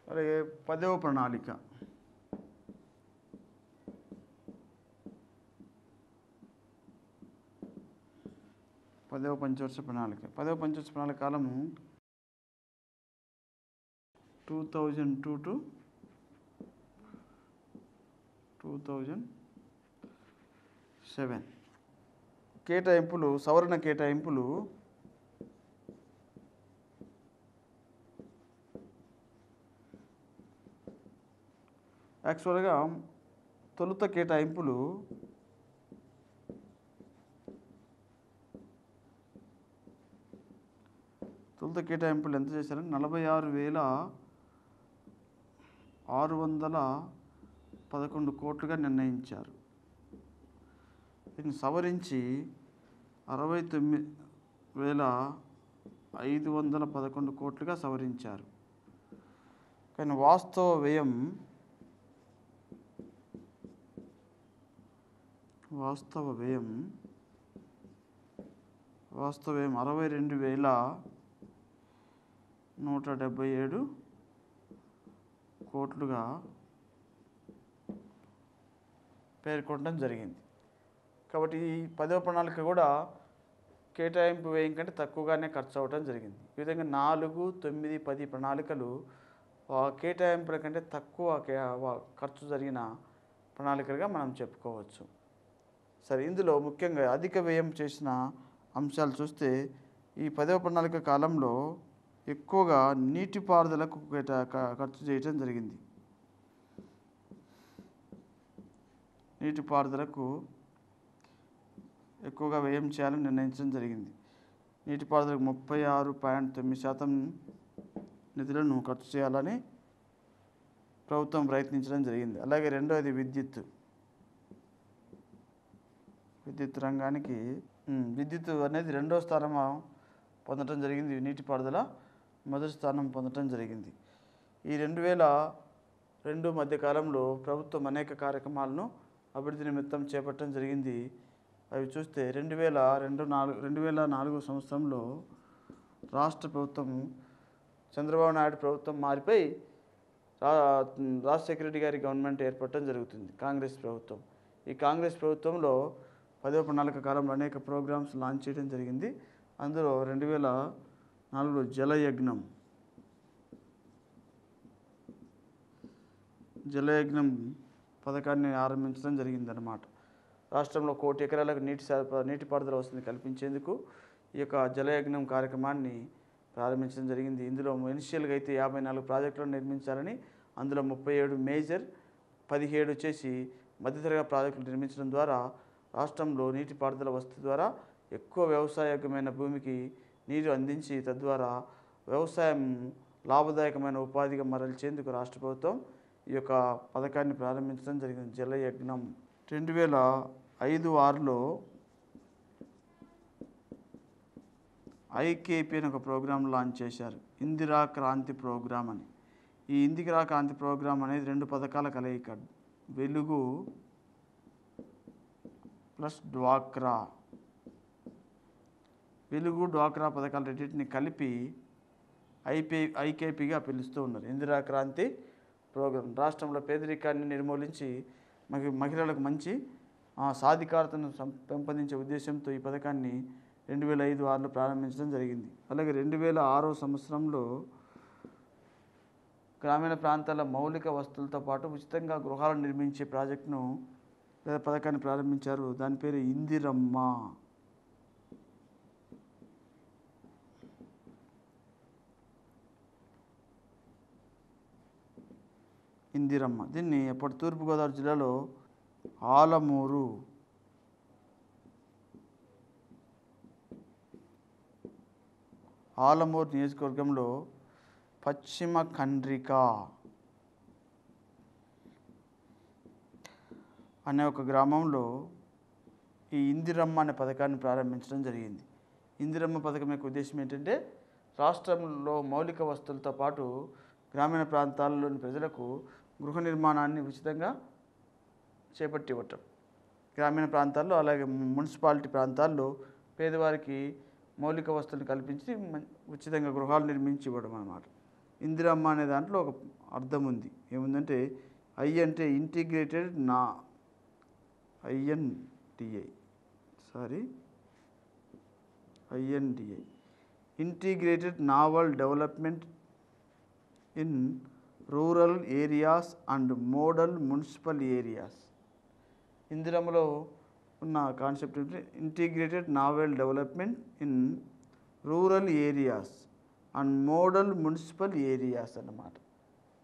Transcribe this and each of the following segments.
అలాగే 10వ ప్రణాళిక. 10వ పంచవర్ష ప్రణాళిక. 10వ పంచవర్ష ప్రణాళిక కాలము 2002 to 2007. కేటాయింపులు, సవరణ కేటాయింపులు యాక్చువల్గా తొలుత కేటాయింపులు ఎంత చేశారంటే 46,611 కోట్లుగా నిర్ణయించారు. దీన్ని సవరించి 69,511 కోట్లుగా సవరించారు. కానీ వాస్తవ వ్యయం 62,177 కోట్లుగా పేర్కొనడం జరిగింది. కాబట్టి ఈ 10వ ప్రణాళిక కూడా కేటాయింపు వ్యయం కంటే తక్కువగానే ఖర్చు అవ్వడం జరిగింది. ఈ విధంగా 4, 9, 10 ప్రణాళికలు కేటాయింపుల కంటే తక్కువ ఖర్చు జరిగిన ప్రణాళికలుగా మనం చెప్పుకోవచ్చు. సరే, ఇందులో ముఖ్యంగా అధిక వ్యయం చేసిన అంశాలు చూస్తే ఈ 10వ ప్రణాళిక కాలంలో ఎక్కువగా నీటిపారుదలకు ఖర్చు చేయటం జరిగింది. నీటిపారుదలకు ఎక్కువగా వ్యయం చేయాలని నిర్ణయించడం జరిగింది. నీటిపారుదలకు 36.9% నిధులను ఖర్చు చేయాలని ప్రభుత్వం ప్రయత్నించడం జరిగింది. అలాగే రెండవది విద్యుత్ రంగానికి విద్యుత్ అనేది 2వ స్థానం పొందడం జరిగింది. నీటిపారుదల మొదటి స్థానం పొందడం జరిగింది. ఈ 2002 మధ్య కాలంలో ప్రభుత్వం అనేక కార్యక్రమాలను అభివృద్ధి నిమిత్తం చేపట్టడం జరిగింది. అవి చూస్తే 2004 సంవత్సరంలో రాష్ట్ర ప్రభుత్వం, చంద్రబాబు నాయుడు ప్రభుత్వం మారిపోయి రాజశేఖర రెడ్డి గారి గవర్నమెంట్ ఏర్పడటం జరుగుతుంది, కాంగ్రెస్ ప్రభుత్వం. ఈ కాంగ్రెస్ ప్రభుత్వంలో 10వ ప్రణాళిక కాలంలో అనేక ప్రోగ్రామ్స్ లాంచ్ చేయడం జరిగింది. అందులో 2004లో జలయజ్ఞం పథకాన్ని ఆరంభించడం జరిగిందన్నమాట. రాష్ట్రంలో 1 కోటి ఎకరాలకు నీటిపారుదల వసతిని కల్పించేందుకు ఈ యొక్క జలయజ్ఞం కార్యక్రమాన్ని ప్రారంభించడం జరిగింది. ఇందులో ఇనిషియల్గా అయితే 54 ప్రాజెక్టులను నిర్మించాలని, అందులో 37 మేజర్, 17 వచ్చేసి మధ్యతరగతి ప్రాజెక్టులు నిర్మించడం ద్వారా రాష్ట్రంలో నీటిపారుదల వసతి ద్వారా ఎక్కువ వ్యవసాయయోగ్యమైన భూమికి నీరు అందించి తద్వారా వ్యవసాయం లాభదాయకమైన ఉపాధిగా మరల్చేందుకు రాష్ట్ర ప్రభుత్వం ఈ యొక్క పథకాన్ని ప్రారంభించడం జరిగింది. జలయజ్ఞం 2005-6లో ఐకేపీ అని ఒక ప్రోగ్రాం లాంచ్ చేశారు, ఇందిరా క్రాంతి ప్రోగ్రాం అని. ఈ ఇందిరా క్రాంతి ప్రోగ్రాం అనేది 2 పథకాల కలయిక, వెలుగు ప్లస్ డ్వాక్రా. వెలుగు, డ్వాక్రా పథకాలు రెండింటిని కలిపి ఐకేపీగా పిలుస్తూ ఉన్నారు. ఇందిరా క్రాంతి ప్రోగ్రాం రాష్ట్రంలో పేదరికాన్ని నిర్మూలించి మహిళలకు మంచి సాధికారతను పెంపొందించే ఉద్దేశంతో ఈ పథకాన్ని 2005-6లో ప్రారంభించడం జరిగింది. అలాగే 2006 సంవత్సరంలో గ్రామీణ ప్రాంతాల మౌలిక వసతులతో పాటు ఉచితంగా గృహాలను నిర్మించే ప్రాజెక్టును లేదా పథకాన్ని ప్రారంభించారు. దాని పేరు ఇందిరమ్మ. దీన్ని అప్పటి తూర్పుగోదావరి జిల్లాలో ఆలమూరు నియోజకవర్గంలో పశ్చిమ ఖండ్రిక అనే ఒక గ్రామంలో ఈ ఇందిరమ్మ అనే పథకాన్ని ప్రారంభించడం జరిగింది. ఇందిరమ్మ పథకం యొక్క ఉద్దేశం ఏంటంటే రాష్ట్రంలో మౌలిక వసతులతో పాటు గ్రామీణ ప్రాంతాల్లోని ప్రజలకు గృహ నిర్మాణాన్ని ఉచితంగా చేపట్టివ్వటం. గ్రామీణ ప్రాంతాల్లో అలాగే మున్సిపాలిటీ ప్రాంతాల్లో పేదవారికి మౌలిక వసతులను కల్పించి ఉచితంగా గృహాలు నిర్మించి ఇవ్వడం అన్నమాట. ఇందిరమ్మ అనే దాంట్లో ఒక అర్థం ఉంది. ఏముందంటే ఐ అంటే integrated INDI integrated naval development in rural areas and model municipal areas. ఇందులో ఉన్న కాన్సెప్ట్ ఏంటంటే integrated naval development in rural areas and model municipal areas అన్నమాట.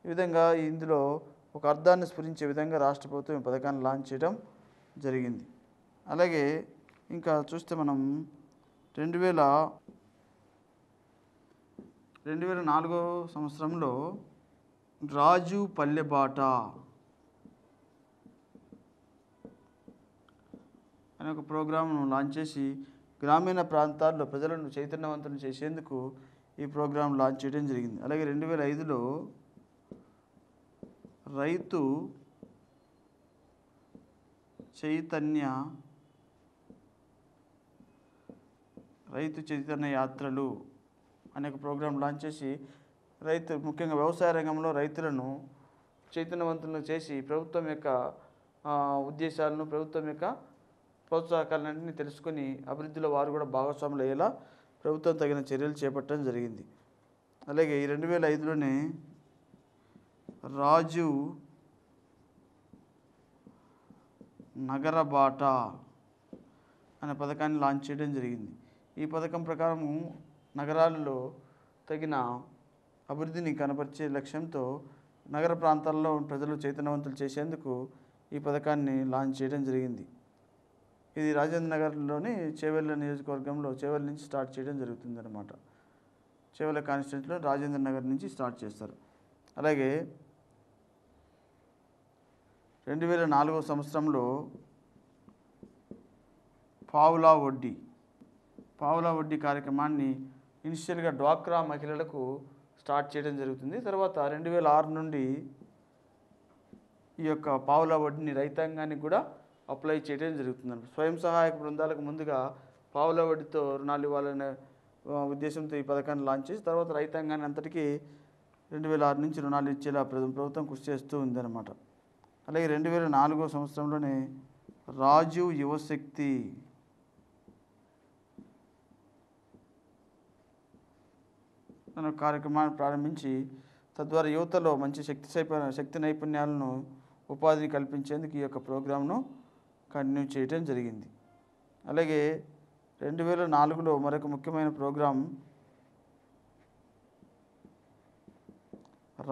ఈ విధంగా ఇందులో ఒక అర్థాన్ని స్ఫురించే విధంగా రాష్ట్ర ప్రభుత్వం ఈ పథకాన్ని లాంచ్ చేయడం జరిగింది. అలాగే ఇంకా చూస్తే మనం 2004 సంవత్సరంలో రాజు పల్లెబాట అనే ఒక ప్రోగ్రామ్ను లాంచ్ చేసి గ్రామీణ ప్రాంతాల్లో ప్రజలను చైతన్యవంతులు చేసేందుకు ఈ ప్రోగ్రాం లాంచ్ చేయడం జరిగింది. అలాగే 2005లో రైతు చైతన్య యాత్రలు అనే ఒక ప్రోగ్రాం లాంచ్ చేసి ముఖ్యంగా వ్యవసాయ రంగంలో రైతులను చైతన్యవంతులను చేసి ప్రభుత్వం యొక్క ఉద్దేశాలను, ప్రభుత్వం యొక్క ప్రోత్సాహకాలన్నింటినీ తెలుసుకొని అభివృద్ధిలో వారు కూడా భాగస్వాములు అయ్యేలా ప్రభుత్వం తగిన చర్యలు చేపట్టడం జరిగింది. అలాగే ఈ 2005లోనే రాజు నగరబాట అనే పథకాన్ని లాంచ్ చేయడం జరిగింది. ఈ పథకం ప్రకారం నగరాలలో తగిన అభివృద్ధిని కనపరిచే లక్ష్యంతో నగర ప్రాంతాల్లో ప్రజలు చైతన్యవంతులు చేసేందుకు ఈ పథకాన్ని లాంచ్ చేయడం జరిగింది. ఇది రాజేంద్ర నగర్లోని చేవెళ్ళ నియోజకవర్గంలో చేవెళ్ళ నుంచి స్టార్ట్ చేయడం జరుగుతుంది అన్నమాట. చేవెళ్ళ కాన్స్టిట్యూన్సీలో రాజేంద్ర నగర్ నుంచి స్టార్ట్ చేస్తారు. అలాగే 2004 సంవత్సరంలో పావులా వడ్డీ కార్యక్రమాన్ని ఇనిషియల్గా డ్వాక్రా మహిళలకు స్టార్ట్ చేయడం జరుగుతుంది. తర్వాత 2006 నుండి ఈ యొక్క పావులా వడ్డీని రైతాంగానికి కూడా అప్లై చేయడం జరుగుతుంది. స్వయం సహాయక బృందాలకు ముందుగా పావులా వడ్డీతో రుణాలు ఇవ్వాలనే ఉద్దేశంతో ఈ పథకాన్ని లాంచ్ చేసి తర్వాత రైతాంగాన్ని అంతటికీ 2006 నుంచి రుణాలు ఇచ్చేలా ప్రభుత్వం కృషి చేస్తూ ఉందన్నమాట. అలాగే 2004 సంవత్సరంలోనే రాజు యువశక్తి అనే కార్యక్రమాన్ని ప్రారంభించి తద్వారా యువతలో మంచి శక్తి నైపుణ్యాలను, ఉపాధిని కల్పించేందుకు ఈ యొక్క ప్రోగ్రాంను కంటిన్యూ చేయడం జరిగింది. అలాగే 2004లో మరొక ముఖ్యమైన ప్రోగ్రాం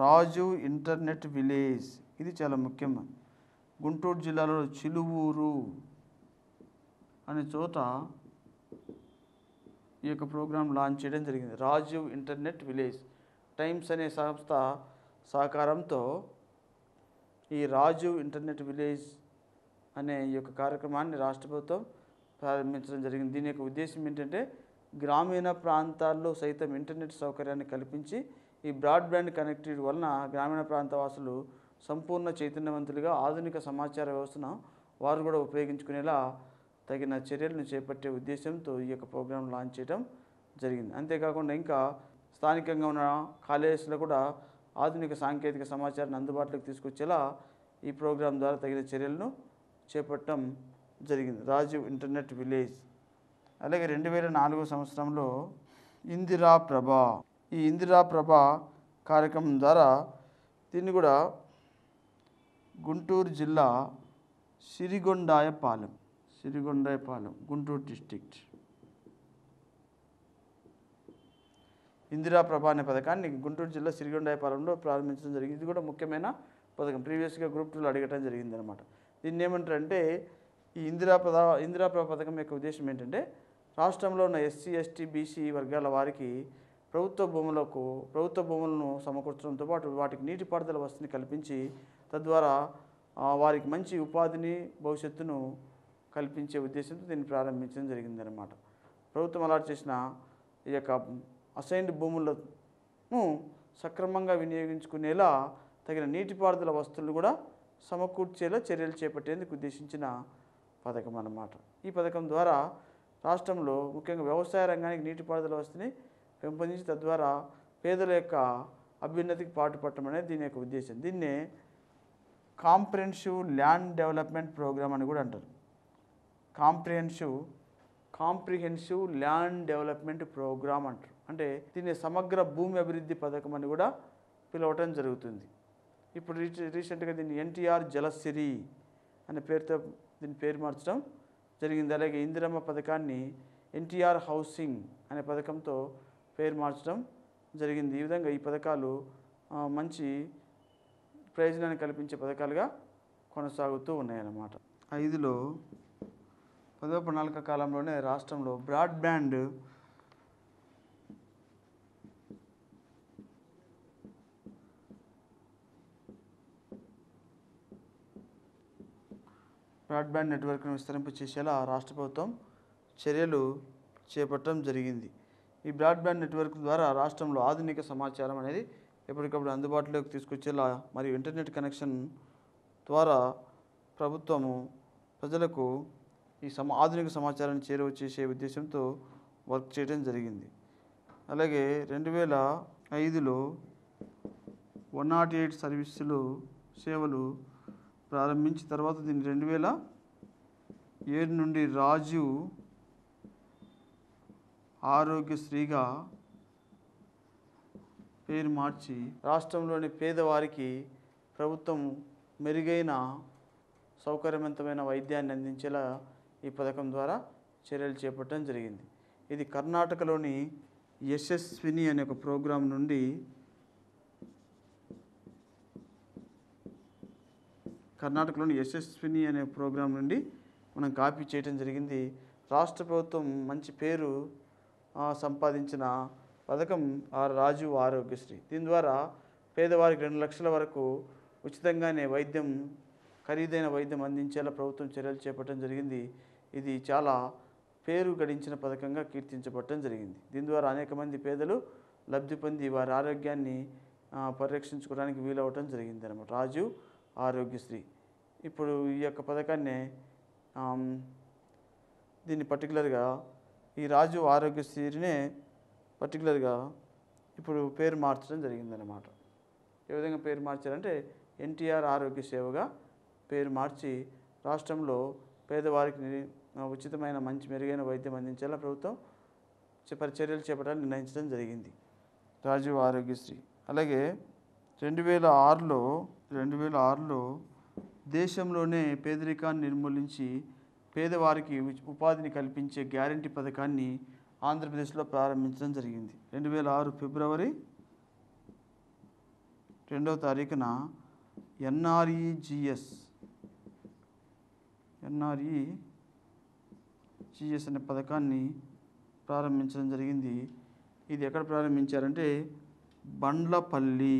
రాజు ఇంటర్నెట్ విలేజ్. ఇది చాలా ముఖ్యం. గుంటూరు జిల్లాలో చిలువూరు అనే చోట ఈ యొక్క ప్రోగ్రాం లాంచ్ చేయడం జరిగింది. రాజు ఇంటర్నెట్ విలేజ్ టైమ్స్ అనే సంస్థ సహకారంతో ఈ రాజు ఇంటర్నెట్ విలేజ్ అనే ఈ యొక్క కార్యక్రమాన్ని రాష్ట్ర ప్రభుత్వం ప్రారంభించడం జరిగింది. దీని యొక్క ఉద్దేశం ఏంటంటే గ్రామీణ ప్రాంతాల్లో సైతం ఇంటర్నెట్ సౌకర్యాన్ని కల్పించి ఈ బ్రాడ్బ్యాండ్ కనెక్టివిటీ వలన గ్రామీణ ప్రాంత వాసులు సంపూర్ణ చైతన్యవంతులుగా ఆధునిక సమాచార వ్యవస్థను వారు కూడా ఉపయోగించుకునేలా తగిన చర్యలను చేపట్టే ఉద్దేశంతో ఈ యొక్క ప్రోగ్రాం లాంచ్ చేయడం జరిగింది. అంతేకాకుండా ఇంకా స్థానికంగా ఉన్న కాలేజెస్లో కూడా ఆధునిక సాంకేతిక సమాచారాన్ని అందుబాటులోకి తీసుకొచ్చేలా ఈ ప్రోగ్రాం ద్వారా తగిన చర్యలను చేపట్టడం జరిగింది. రాజు ఇంటర్నెట్ విలేజ్. అలాగే 2004 సంవత్సరంలో ఇందిరాప్రభ. ఈ ఇందిరాప్రభ కార్యక్రమం ద్వారా దీన్ని కూడా గుంటూరు జిల్లా సిరిగొండాయపాలెం గుంటూరు డిస్ట్రిక్ట్ ఇందిరాప్రభ అనే పథకాన్ని గుంటూరు జిల్లా సిరిగొండాయపాలెంలో ప్రారంభించడం జరిగింది. ఇది కూడా ముఖ్యమైన పథకం. ప్రీవియస్గా గ్రూప్ 2లో అడగటం జరిగిందనమాట. దీన్ని ఏమంటారంటే ఈ ఇందిరాప్రభ పథకం యొక్క ఉద్దేశం ఏంటంటే రాష్ట్రంలో ఉన్న ఎస్సీ, ఎస్టీ, బీసీ వర్గాల వారికి ప్రభుత్వ భూములను సమకూర్చడంతో పాటు వాటికి నీటిపారుదల వసతిని కల్పించి తద్వారా వారికి మంచి ఉపాధిని, భవిష్యత్తును కల్పించే ఉద్దేశంతో దీన్ని ప్రారంభించడం జరిగిందనమాట. ప్రభుత్వం అలాట్ చేసిన ఈ యొక్క అసైన్డ్ భూములను సక్రమంగా వినియోగించుకునేలా తగిన నీటిపారుదల వస్తువులను కూడా సమకూర్చేలా చర్యలు చేపట్టేందుకు ఉద్దేశించిన పథకం అన్నమాట. ఈ పథకం ద్వారా రాష్ట్రంలో ముఖ్యంగా వ్యవసాయ రంగానికి నీటిపారుదల వసతిని పెంపొందించి తద్వారా పేదల యొక్క అభ్యున్నతికి పాటుపడటం అనేది దీని యొక్క ఉద్దేశం. దీన్నే కాంప్రిహెన్సివ్ ల్యాండ్ డెవలప్మెంట్ ప్రోగ్రామ్ అని కూడా అంటారు. కాంప్రిహెన్సివ్ ల్యాండ్ డెవలప్మెంట్ ప్రోగ్రామ్ అంటారు. అంటే దీన్ని సమగ్ర భూమి అభివృద్ధి పథకం అని కూడా పిలవటం జరుగుతుంది. ఇప్పుడు రీసెంట్గా దీన్ని ఎన్టీఆర్ జలసిరి అనే పేరుతో దీని పేరు మార్చడం జరిగింది. అలాగే ఇందిరమ్మ పథకాన్ని ఎన్టీఆర్ హౌసింగ్ అనే పథకంతో పేరు మార్చడం జరిగింది. ఈ విధంగా ఈ పథకాలు మంచి ప్రయోజనాన్ని కల్పించే పథకాలుగా కొనసాగుతూ ఉన్నాయన్నమాట. 5లో 10వ ప్రణాళిక కాలంలోనే రాష్ట్రంలో బ్రాడ్బ్యాండ్ నెట్వర్క్ను విస్తరింప చేసేలా రాష్ట్ర ప్రభుత్వం చర్యలు చేపట్టడం జరిగింది. ఈ బ్రాడ్బ్యాండ్ నెట్వర్క్ ద్వారా రాష్ట్రంలో ఆధునిక సమాచారం అనేది ఎప్పటికప్పుడు అందుబాటులోకి తీసుకొచ్చేలా మరియు ఇంటర్నెట్ కనెక్షన్ ద్వారా ప్రభుత్వము ప్రజలకు ఈ ఆధునిక సమాచారాన్ని చేరువ చేసే ఉద్దేశంతో వర్క్ చేయడం జరిగింది. అలాగే 2005లో 108 సేవలు ప్రారంభించి తర్వాత దీన్ని 2007 నుండి రాజీవ్ ఆరోగ్యశ్రీగా పేరు మార్చి రాష్ట్రంలోని పేదవారికి ప్రభుత్వం మెరుగైన సౌకర్యవంతమైన వైద్యాన్ని అందించేలా ఈ పథకం ద్వారా చర్యలు చేపట్టడం జరిగింది. ఇది కర్ణాటకలోని యశస్విని అనే ఒక ప్రోగ్రాం నుండి మనం కాపీ చేయడం జరిగింది. రాష్ట్ర ప్రభుత్వం మంచి పేరు సంపాదించిన పథకం రాజీవ్ ఆరోగ్యశ్రీ. దీని ద్వారా పేదవారికి 2 లక్షల వరకు ఉచితంగానే ఖరీదైన వైద్యం అందించేలా ప్రభుత్వం చర్యలు చేపట్టడం జరిగింది. ఇది చాలా పేరు గడించిన పథకంగా కీర్తించబడటం జరిగింది. దీని ద్వారా అనేక మంది పేదలు లబ్ధి పొంది వారి ఆరోగ్యాన్ని పరిరక్షించుకోవడానికి వీలవటం జరిగింది అన్నమాట. రాజీవ్ ఆరోగ్యశ్రీ. ఇప్పుడు ఈ యొక్క పథకాన్ని దీన్ని పర్టికులర్గా ఈ రాజీవ్ ఆరోగ్యశ్రీనే పర్టికులర్గా ఇప్పుడు పేరు మార్చడం జరిగిందన్నమాట. ఏ విధంగా పేరు మార్చారంటే ఎన్టీఆర్ ఆరోగ్య సేవగా పేరు మార్చి రాష్ట్రంలో పేదవారికి ఉచితమైన మెరుగైన వైద్యం అందించేలా ప్రభుత్వం చర్యలు చేపట్టాలని నిర్ణయించడం జరిగింది. రాజీవ్ ఆరోగ్యశ్రీ. అలాగే 2006లో దేశంలోనే పేదరికాన్ని నిర్మూలించి పేదవారికి ఉపాధిని కల్పించే గ్యారంటీ పథకాన్ని ఆంధ్రప్రదేశ్లో ప్రారంభించడం జరిగింది. 2006 ఫిబ్రవరి 2వ తారీఖున ఎన్ఆర్ఈజీఎస్ అనే పథకాన్ని ప్రారంభించడం జరిగింది. ఇది ఎక్కడ ప్రారంభించారంటే బండ్లపల్లి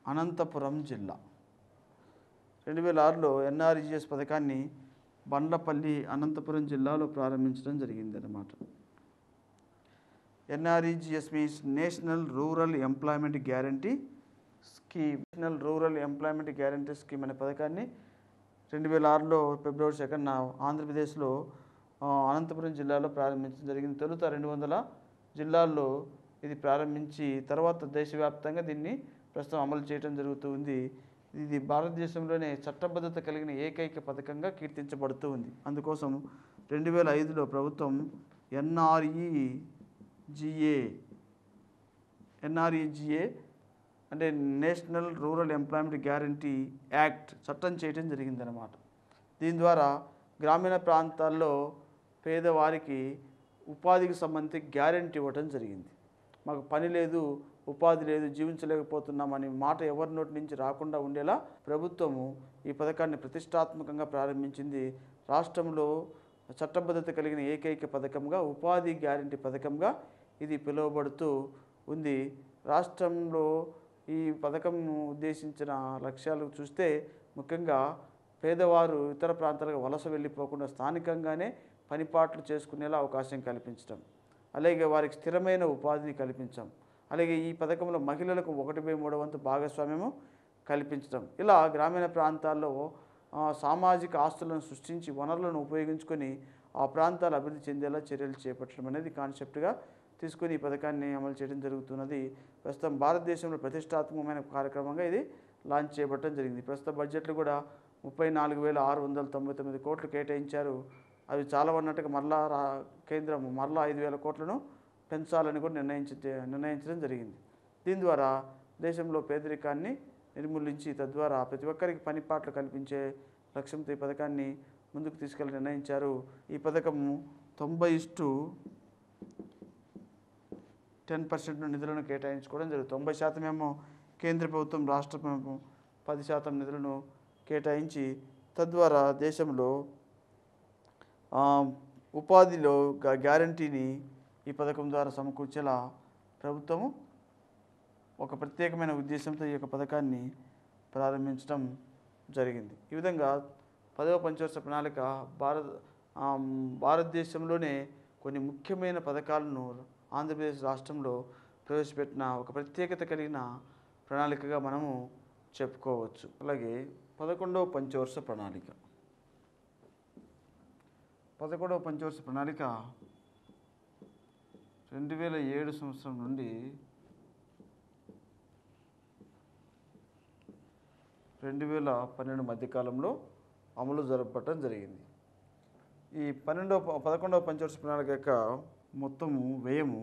అనంతపురం జిల్లా. 2006లో ఎన్ఆర్ఈజీఎస్ పథకాన్ని బండ్లపల్లి అనంతపురం జిల్లాలో ప్రారంభించడం జరిగింది అన్నమాట. NREGS means national rural employment guarantee scheme అనే పథకాన్ని 2006లో ఫిబ్రవరి 2న ఆంధ్రప్రదేశ్లో అనంతపురం జిల్లాలో ప్రారంభించడం జరిగింది. తొలుత 200 జిల్లాల్లో ఇది ప్రారంభించి తర్వాత దేశవ్యాప్తంగా దీన్ని ప్రస్తుతం అమలు చేయడం జరుగుతుంది. ఇది భారతదేశంలోనే చట్టబద్ధత కలిగిన ఏకైక పథకంగా కీర్తించబడుతూ ఉంది. అందుకోసం 2005లో ప్రభుత్వం ఎన్ఆర్ఈజీఏ అంటే national rural employment guarantee act చట్టం చేయడం జరిగిందనమాట. దీని ద్వారా గ్రామీణ ప్రాంతాల్లో పేదవారికి ఉపాధికి సంబంధించి గ్యారంటీ ఇవ్వటం జరిగింది. మాకు పని లేదు, ఉపాధి లేదు, జీవించలేకపోతున్నామని మాట ఎవరి నోటి నుంచి రాకుండా ఉండేలా ప్రభుత్వము ఈ పథకాన్ని ప్రతిష్టాత్మకంగా ప్రారంభించింది. రాష్ట్రంలో చట్టబద్ధత కలిగిన ఏకైక పథకంగా ఉపాధి గ్యారంటీ పథకంగా ఇది పిలువబడుతూ ఉంది. రాష్ట్రంలో ఈ పథకం ఉద్దేశించిన లక్ష్యాలు చూస్తే ముఖ్యంగా పేదవారు ఇతర ప్రాంతాలకు వలస వెళ్ళిపోకుండా స్థానికంగానే పనిపాట్లు చేసుకునేలా అవకాశం కల్పించడం, అలాగే వారికి స్థిరమైన ఉపాధిని కల్పించడం, అలాగే ఈ పథకంలో మహిళలకు 1/3 వంతు భాగస్వామ్యము కల్పించడం. ఇలా గ్రామీణ ప్రాంతాల్లో సామాజిక ఆస్తులను సృష్టించి వనరులను ఉపయోగించుకొని ఆ ప్రాంతాలు అభివృద్ధి చెందేలా చర్యలు చేపట్టడం అనేది కాన్సెప్ట్గా తీసుకొని ఈ పథకాన్ని అమలు చేయడం జరుగుతున్నది. ప్రస్తుతం భారతదేశంలో ప్రతిష్టాత్మకమైన కార్యక్రమంగా ఇది లాంచ్ చేయబడటం జరిగింది. ప్రస్తుత బడ్జెట్లు కూడా 34,699 కోట్లు కేటాయించారు. అవి చాలా అన్నట్టుగా మరలా కేంద్రం మరలా 5,000 కోట్లను పెంచాలని కూడా నిర్ణయించడం జరిగింది. దీని ద్వారా దేశంలో పేదరికాన్ని నిర్మూలించి తద్వారా ప్రతి ఒక్కరికి పనిపాట్లు కల్పించే లక్ష్యంతో ఈ పథకాన్ని ముందుకు తీసుకెళ్ళి నిర్ణయించారు. ఈ పథకము 90:10% నిధులను కేటాయించుకోవడం జరుగుతుంది. 90% ఏమో కేంద్ర ప్రభుత్వం, రాష్ట్రం 10% నిధులను కేటాయించి తద్వారా దేశంలో ఉపాధిలో గ్యారంటీని ఈ పథకం ద్వారా సమకూర్చేలా ప్రభుత్వము ఒక ప్రత్యేకమైన ఉద్దేశంతో ఈ యొక్క పథకాన్ని ప్రారంభించడం జరిగింది. ఈ విధంగా 10వ పంచవర్ష ప్రణాళిక భారతదేశంలోనే కొన్ని ముఖ్యమైన పథకాలను ఆంధ్రప్రదేశ్ రాష్ట్రంలో ప్రవేశపెట్టిన ఒక ప్రత్యేకత కలిగిన ప్రణాళికగా మనము చెప్పుకోవచ్చు. అలాగే 11వ పంచవర్ష ప్రణాళిక 2007 సంవత్సరం నుండి 2012 మధ్యకాలంలో అమలు జరపడం జరిగింది. ఈ 11వ పంచవర్ష ప్రణాళిక యొక్క మొత్తము వ్యయము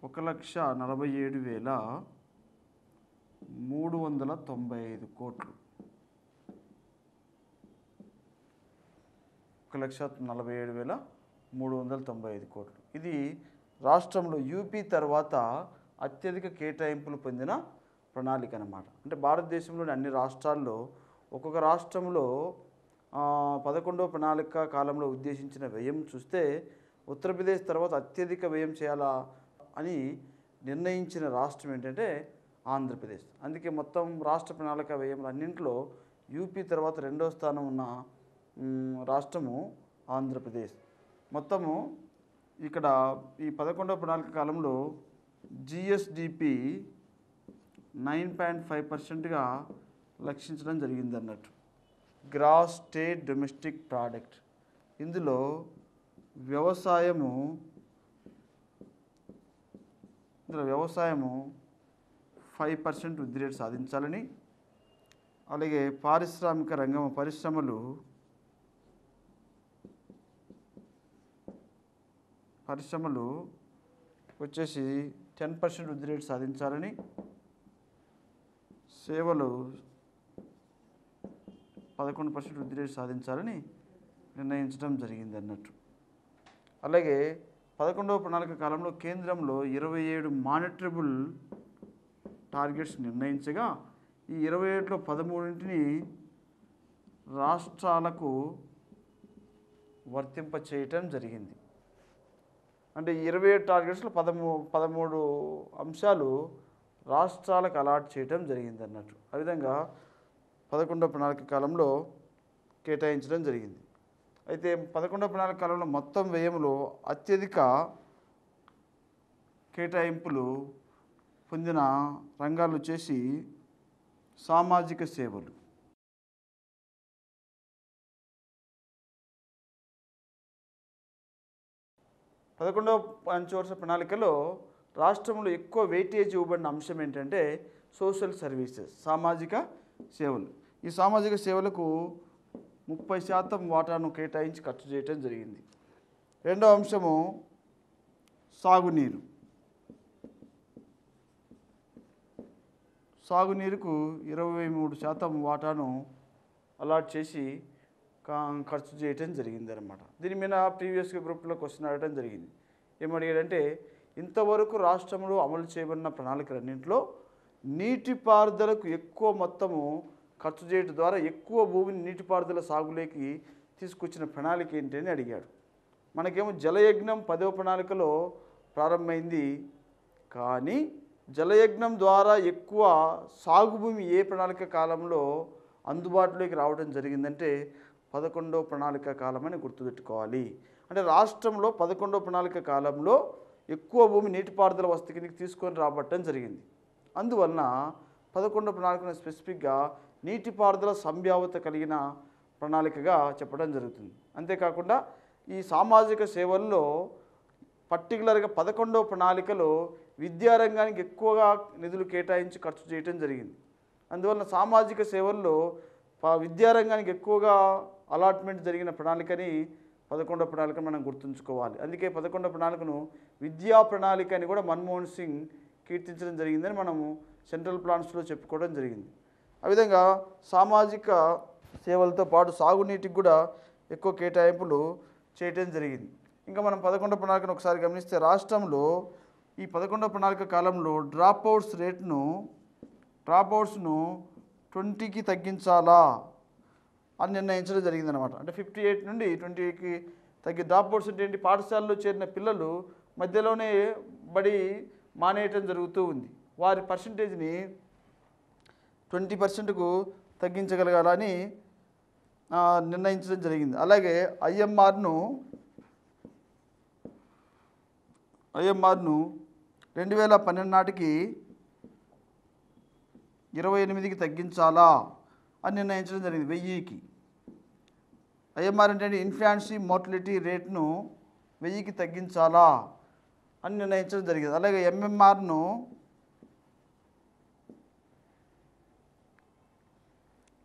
1,47,395 కోట్లు. 1,47,395 కోట్లు. ఇది రాష్ట్రంలో యూపీ తర్వాత అత్యధిక కేటాయింపులు పొందిన ప్రణాళిక అన్నమాట. అంటే భారతదేశంలోని అన్ని రాష్ట్రాల్లో ఒక్కొక్క రాష్ట్రంలో 11వ ప్రణాళిక కాలంలో ఉద్దేశించిన వ్యయం చూస్తే ఉత్తరప్రదేశ్ తర్వాత అత్యధిక వ్యయం చేయాలా అని నిర్ణయించిన రాష్ట్రం ఏంటంటే ఆంధ్రప్రదేశ్. అందుకే మొత్తం రాష్ట్ర ప్రణాళిక వ్యయంలో అన్నింటిలో యూపీ తర్వాత 2వ స్థానం ఉన్న రాష్ట్రము ఆంధ్రప్రదేశ్. మొత్తము ఇక్కడ ఈ 11వ ప్రణాళిక కాలంలో జిఎస్డిపి 9.5%గా లక్షించడం జరిగింది అన్నట్టు. Gross state domestic product. ఇందులో వ్యవసాయము 5% వృద్ధి రేటు సాధించాలని, అలాగే పారిశ్రామిక రంగం పరిశ్రమలు వచ్చేసి 10% వృద్ధి రేటు సాధించాలని, సేవలు 11% వృద్ధి రేటు సాధించాలని నిర్ణయించడం జరిగింది అన్నట్టు. అలాగే 11వ ప్రణాళిక కాలంలో కేంద్రంలో 27 మానిటరబుల్ టార్గెట్స్ నిర్ణయించగా ఈ 27లో 13ని రాష్ట్రాలకు వర్తింపచేయటం జరిగింది. అంటే 27 టార్గెట్స్లో 13 అంశాలు రాష్ట్రాలకు అలాట్ చేయటం జరిగింది అన్నట్టు. ఆ విధంగా 11వ ప్రణాళిక కాలంలో కేటాయించడం జరిగింది. అయితే 11వ ప్రణాళిక కాలంలో మొత్తం వ్యయంలో అత్యధిక కేటాయింపులు పొందిన రంగాలు వచ్చేసి సామాజిక సేవలు. పదకొండవ పంచవర్ష ప్రణాళికలో రాష్ట్రంలో ఎక్కువ వెయిటేజ్ ఇవ్వబడిన అంశం ఏంటంటే సోషల్ సర్వీసెస్, సామాజిక సేవలు. ఈ సామాజిక సేవలకు 30% వాటాను కేటాయించి ఖర్చు చేయటం జరిగింది. రెండవ అంశము సాగునీరు. సాగునీరుకు 23% వాటాను అలాట్ చేసి ఖర్చు చేయటం జరిగింది అన్నమాట. దీని మీద ప్రీవియస్గా గ్రూప్లో క్వశ్చన్ అడగడం జరిగింది. ఏమడిగాడంటే ఇంతవరకు రాష్ట్రంలో అమలు చేయబడిన ప్రణాళికలన్నింటిలో నీటిపారుదలకు ఎక్కువ మొత్తము ఖర్చు చేయడం ద్వారా ఎక్కువ భూమిని నీటిపారుదల సాగులోకి తీసుకొచ్చిన ప్రణాళిక ఏంటి అని అడిగాడు. మనకేమో జలయజ్ఞం 10వ ప్రణాళికలో ప్రారంభమైంది, కానీ జలయజ్ఞం ద్వారా ఎక్కువ సాగు భూమి ఏ ప్రణాళిక కాలంలో అందుబాటులోకి రావడం జరిగిందంటే 11వ ప్రణాళిక కాలం అని గుర్తుపెట్టుకోవాలి. అంటే రాష్ట్రంలో 11వ ప్రణాళిక కాలంలో ఎక్కువ భూమి నీటిపారుదల వసతి కిందకి తీసుకొని రాబట్టడం జరిగింది. అందువలన 11వ ప్రణాళికను స్పెసిఫిక్గా నీటిపారుదల సంభావ్యత కలిగిన ప్రణాళికగా చెప్పడం జరుగుతుంది. అంతేకాకుండా ఈ సామాజిక సేవల్లో పర్టికులర్గా 11వ ప్రణాళికలో విద్యారంగానికి ఎక్కువగా నిధులు కేటాయించి ఖర్చు చేయడం జరిగింది. అందువలన సామాజిక సేవల్లో విద్యారంగానికి ఎక్కువగా అలాట్మెంట్ జరిగిన ప్రణాళికని 11వ ప్రణాళికను మనం గుర్తుంచుకోవాలి. అందుకే 11వ ప్రణాళికను విద్యా ప్రణాళిక అని కూడా మన్మోహన్ సింగ్ కీర్తించడం జరిగిందని మనము సెంట్రల్ ప్లాన్స్లో చెప్పుకోవడం జరిగింది. ఆ విధంగా సామాజిక సేవలతో పాటు సాగునీటికి కూడా ఎక్కువ కేటాయింపులు చేయటం జరిగింది. ఇంకా మనం 11వ ప్రణాళికను ఒకసారి గమనిస్తే రాష్ట్రంలో ఈ 11వ ప్రణాళిక కాలంలో డ్రాప్అవుట్స్ను 20కి తగ్గించాలా అని నిర్ణయించడం జరిగిందనమాట. అంటే 58 నుండి 20కి డ్రాప్అవుట్స్ అంటే ఏంటి, పాఠశాలలో చేరిన పిల్లలు మధ్యలోనే బడి మానేయటం జరుగుతూ ఉంది. వారి పర్సంటేజ్ని 20%కు తగ్గించగలగాలని నిర్ణయించడం జరిగింది. అలాగే ఐఎంఆర్ను 2012 నాటికి 28కి తగ్గించాలా అని నిర్ణయించడం జరిగింది. 1000కి ఐఎంఆర్ అంటే ఇన్ఫాన్సీ మోర్టాలిటీ రేట్ను 1000కి తగ్గించాలా అని నిర్ణయించడం జరిగింది. అలాగే ఎంఎంఆర్ను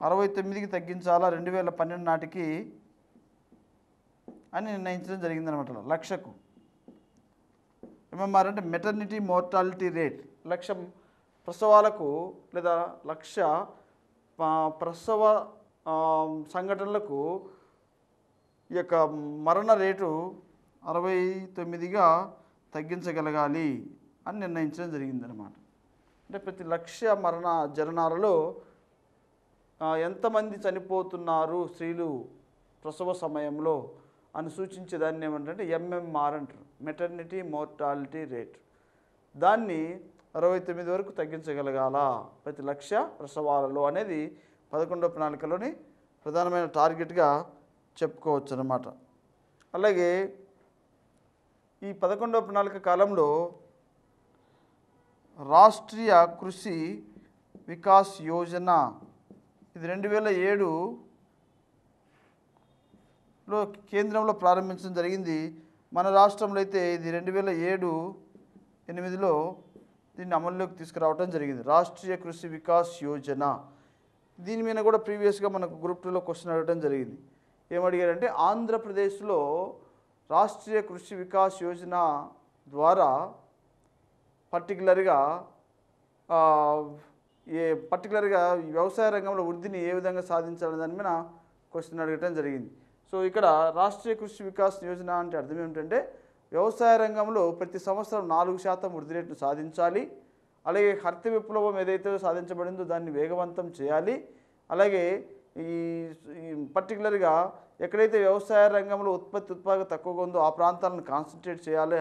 69కి తగ్గించాలా 2012 నాటికి అని నిర్ణయించడం జరిగిందనమాట. లక్షకు ఎంఎంఆర్ అంటే మెటర్నిటీ మోర్టాలిటీ రేట్, లక్ష ప్రసవాలకు లేదా లక్ష ప్రసవ సంఘటనలకు ఈ యొక్క మరణ రేటు 69గా తగ్గించగలగాలి అని నిర్ణయించడం జరిగిందనమాట. అంటే ప్రతి లక్ష జననాలలో ఎంతమంది చనిపోతున్నారు స్త్రీలు ప్రసవ సమయంలో అని సూచించేదాన్ని ఏమంటే ఎంఎంఆర్ అంటారు, మెటర్నిటీ మోర్టాలిటీ రేట్. దాన్ని 69 వరకు తగ్గించగలగాల ప్రతి లక్ష ప్రసవాలలో అనేది 11వ ప్రణాళికలోని ప్రధానమైన టార్గెట్గా చెప్పుకోవచ్చు అన్నమాట. అలాగే ఈ 11వ ప్రణాళిక కాలంలో రాష్ట్రీయ కృషి వికాస్ యోజన ఇది 2007లో కేంద్రంలో ప్రారంభించడం జరిగింది. మన రాష్ట్రంలో అయితే ఇది 2007-8లో దీన్ని అమల్లోకి తీసుకురావడం జరిగింది. రాష్ట్రీయ కృషి వికాస్ యోజన. దీని మీద కూడా ప్రీవియస్గా మనకు గ్రూప్ 2లో క్వశ్చన్ అడగడం జరిగింది. ఏమడిగారంటే ఆంధ్రప్రదేశ్లో రాష్ట్రీయ కృషి వికాస్ యోజన ద్వారా పర్టికులర్గా వ్యవసాయ రంగంలో వృద్ధిని ఏ విధంగా సాధించాలనే దాని మీద క్వశ్చన్ అడగటం జరిగింది. సో ఇక్కడ రాష్ట్రీయ కృషి వికాస్ యోజన అంటే అర్థం ఏమిటంటే వ్యవసాయ రంగంలో ప్రతి సంవత్సరం 4% వృద్ధి రేటును సాధించాలి. అలాగే హరిత విప్లవం ఏదైతే సాధించబడిందో దాన్ని వేగవంతం చేయాలి. అలాగే ఈ పర్టికులర్గా ఎక్కడైతే వ్యవసాయ రంగంలో ఉత్పాదకత తక్కువగా ఉందో ఆ ప్రాంతాలను కాన్సన్ట్రేట్ చేయాలి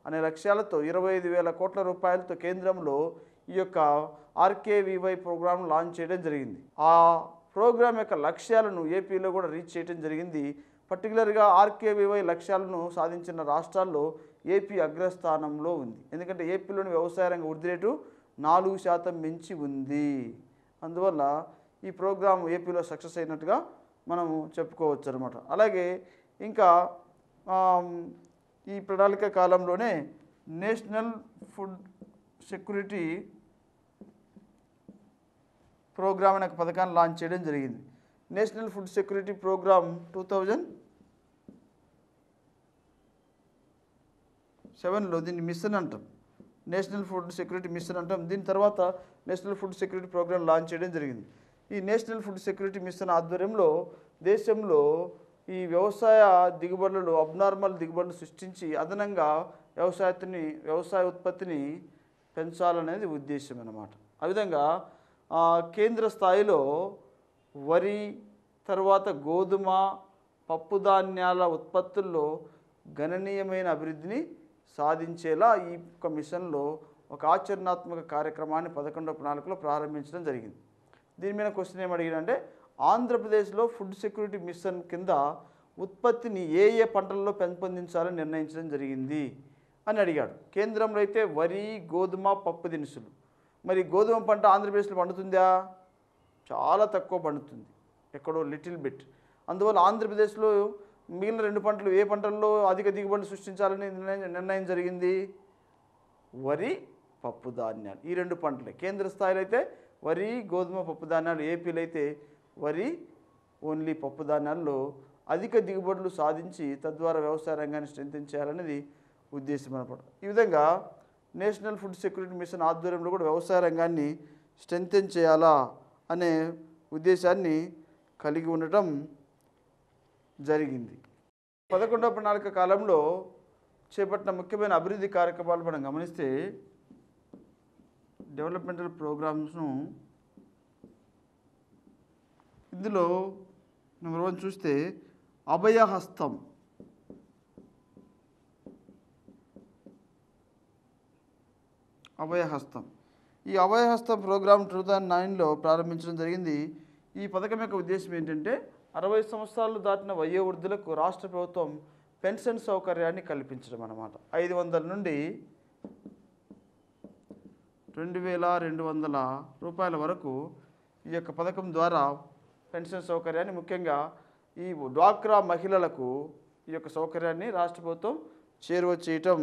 అనే లక్ష్యాలతో 25,000 కోట్ల రూపాయలతో కేంద్రంలో ఈ యొక్క ఆర్కేవీవై ప్రోగ్రామ్ లాంచ్ చేయడం జరిగింది. ఆ ప్రోగ్రామ్ యొక్క లక్ష్యాలను ఏపీలో కూడా రీచ్ చేయడం జరిగింది. పర్టికులర్గా ఆర్కేవీవై లక్ష్యాలను సాధించిన రాష్ట్రాల్లో ఏపీ అగ్రస్థానంలో ఉంది. ఎందుకంటే ఏపీలోని వ్యవసాయ రంగ వృద్ధి రేటు 4% మించి ఉంది. అందువల్ల ఈ ప్రోగ్రాం ఏపీలో సక్సెస్ అయినట్టుగా మనము చెప్పుకోవచ్చు అనమాట. అలాగే ఇంకా ఈ ప్రణాళిక కాలంలోనే నేషనల్ ఫుడ్ సెక్యూరిటీ ప్రోగ్రామ్ అనే పథకాన్ని లాంచ్ చేయడం జరిగింది. నేషనల్ ఫుడ్ సెక్యూరిటీ ప్రోగ్రామ్ 2007లో దీన్ని మిషన్ అంటాం, నేషనల్ ఫుడ్ సెక్యూరిటీ మిషన్ అంటాం. దీని తర్వాత national food security programme launch చేయడం జరిగింది. ఈ నేషనల్ ఫుడ్ సెక్యూరిటీ మిషన్ ఆధ్వర్యంలో దేశంలో ఈ వ్యవసాయ దిగుబడులు అబ్నార్మల్ దిగుబడులు సృష్టించి అదనంగా వ్యవసాయ ఉత్పత్తిని పెంచాలనేది ఉద్దేశం అన్నమాట. ఆ విధంగా కేంద్ర స్థాయిలో వరి తర్వాత గోధుమ పప్పు ధాన్యాల ఉత్పత్తుల్లో గణనీయమైన అభివృద్ధిని సాధించేలా ఈ యొక్క మిషన్లో ఒక ఆచరణాత్మక కార్యక్రమాన్ని 11వ ప్రణాళికలో ప్రారంభించడం జరిగింది. దీని మీద క్వశ్చన్ ఏమడిగిందంటే ఆంధ్రప్రదేశ్లో ఫుడ్ సెక్యూరిటీ మిషన్ కింద ఉత్పత్తిని ఏ పంటల్లో పెంపొందించాలని నిర్ణయించడం జరిగింది అని అడిగాడు. కేంద్రంలో అయితే వరి, గోధుమ, పప్పు దినుసులు. మరి గోధుమ పంట ఆంధ్రప్రదేశ్లో పండుతుందా? చాలా తక్కువ పండుతుంది, ఎక్కడో లిటిల్ బిట్. అందువల్ల ఆంధ్రప్రదేశ్లో మిగిలిన 2 పంటలు ఏ పంటల్లో అధిక దిగుబడి సృష్టించాలని నిర్ణయం జరిగింది? వరి, పప్పు ధాన్యాలు, ఈ 2 పంటలే. కేంద్ర స్థాయిలో అయితే వరి, గోధుమ, పప్పు ధాన్యాలు. ఏపీలో అయితే వరి, ఓన్లీ పప్పు ధాన్యాల్లో అధిక దిగుబడులు సాధించి తద్వారా వ్యవసాయ రంగాన్ని స్ట్రెంథెన్ చేయాలనేది ఉద్దేశం అనమాట. ఈ విధంగా నేషనల్ ఫుడ్ సెక్యూరిటీ మిషన్ ఆధ్వర్యంలో కూడా వ్యవసాయ రంగాన్ని స్ట్రెంథెన్ చేయాలా అనే ఉద్దేశాన్ని కలిగి ఉండటం జరిగింది. 11వ ప్రణాళిక కాలంలో చేపట్టిన ముఖ్యమైన అభివృద్ధి కార్యక్రమాలు మనం గమనిస్తే డెవలప్మెంటల్ ప్రోగ్రామ్స్ను ఇందులో నెంబర్ 1 చూస్తే అభయహస్తం. ఈ అభయహస్తం ప్రోగ్రాం 2009లో ప్రారంభించడం జరిగింది. ఈ పథకం యొక్క ఉద్దేశం ఏంటంటే 60 సంవత్సరాలు దాటిన వయోవృద్ధులకు రాష్ట్ర ప్రభుత్వం పెన్షన్ సౌకర్యాన్ని కల్పించడం అన్నమాట. 500 నుండి 2200 రూపాయల వరకు ఈ యొక్క పథకం ద్వారా పెన్షన్ సౌకర్యాన్ని, ముఖ్యంగా ఈ డ్వాక్రా మహిళలకు ఈ యొక్క సౌకర్యాన్ని రాష్ట్ర ప్రభుత్వం చేరువ చేయటం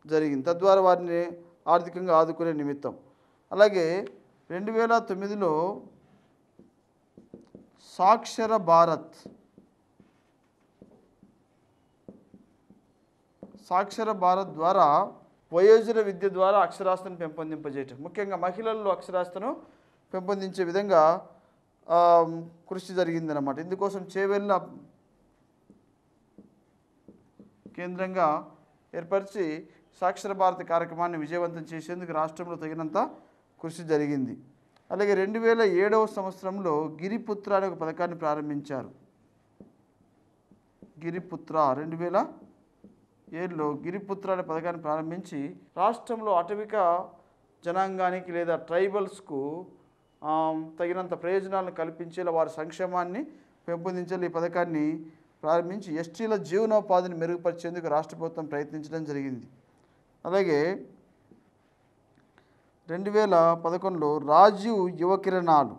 జరిగింది, తద్వారా వారిని ఆర్థికంగా ఆదుకునే నిమిత్తం. అలాగే 2009లో సాక్షర భారత్ ద్వారా వయోజన విద్య ద్వారా అక్షరాస్యతను పెంపొందింపజేయటం, ముఖ్యంగా మహిళల్లో అక్షరాస్యతను పెంపొందించే విధంగా కృషి జరిగిందన్నమాట. ఇందుకోసం చేవెళ్ళ కేంద్రంగా ఏర్పరిచి సాక్షర భారత్ కార్యక్రమాన్ని విజయవంతం చేసేందుకు రాష్ట్రంలో తగినంత కృషి జరిగింది. అలాగే 2007వ సంవత్సరంలో గిరిపుత్ర అనే ఒక పథకాన్ని ప్రారంభించారు. గిరిపుత్ర 2007లో గిరిపుత్ర అనే పథకాన్ని ప్రారంభించి రాష్ట్రంలో అటవిక జనాంగానికి లేదా ట్రైబల్స్కు తగినంత ప్రయోజనాలను కల్పించేలా వారి సంక్షేమాన్ని పెంపొందించేలా ఈ పథకాన్ని ప్రారంభించి ఎస్టీల జీవనోపాధిని మెరుగుపరిచేందుకు రాష్ట్ర ప్రభుత్వం ప్రయత్నించడం జరిగింది. అలాగే 2011లో రాజీవ్ యువ కిరణాలు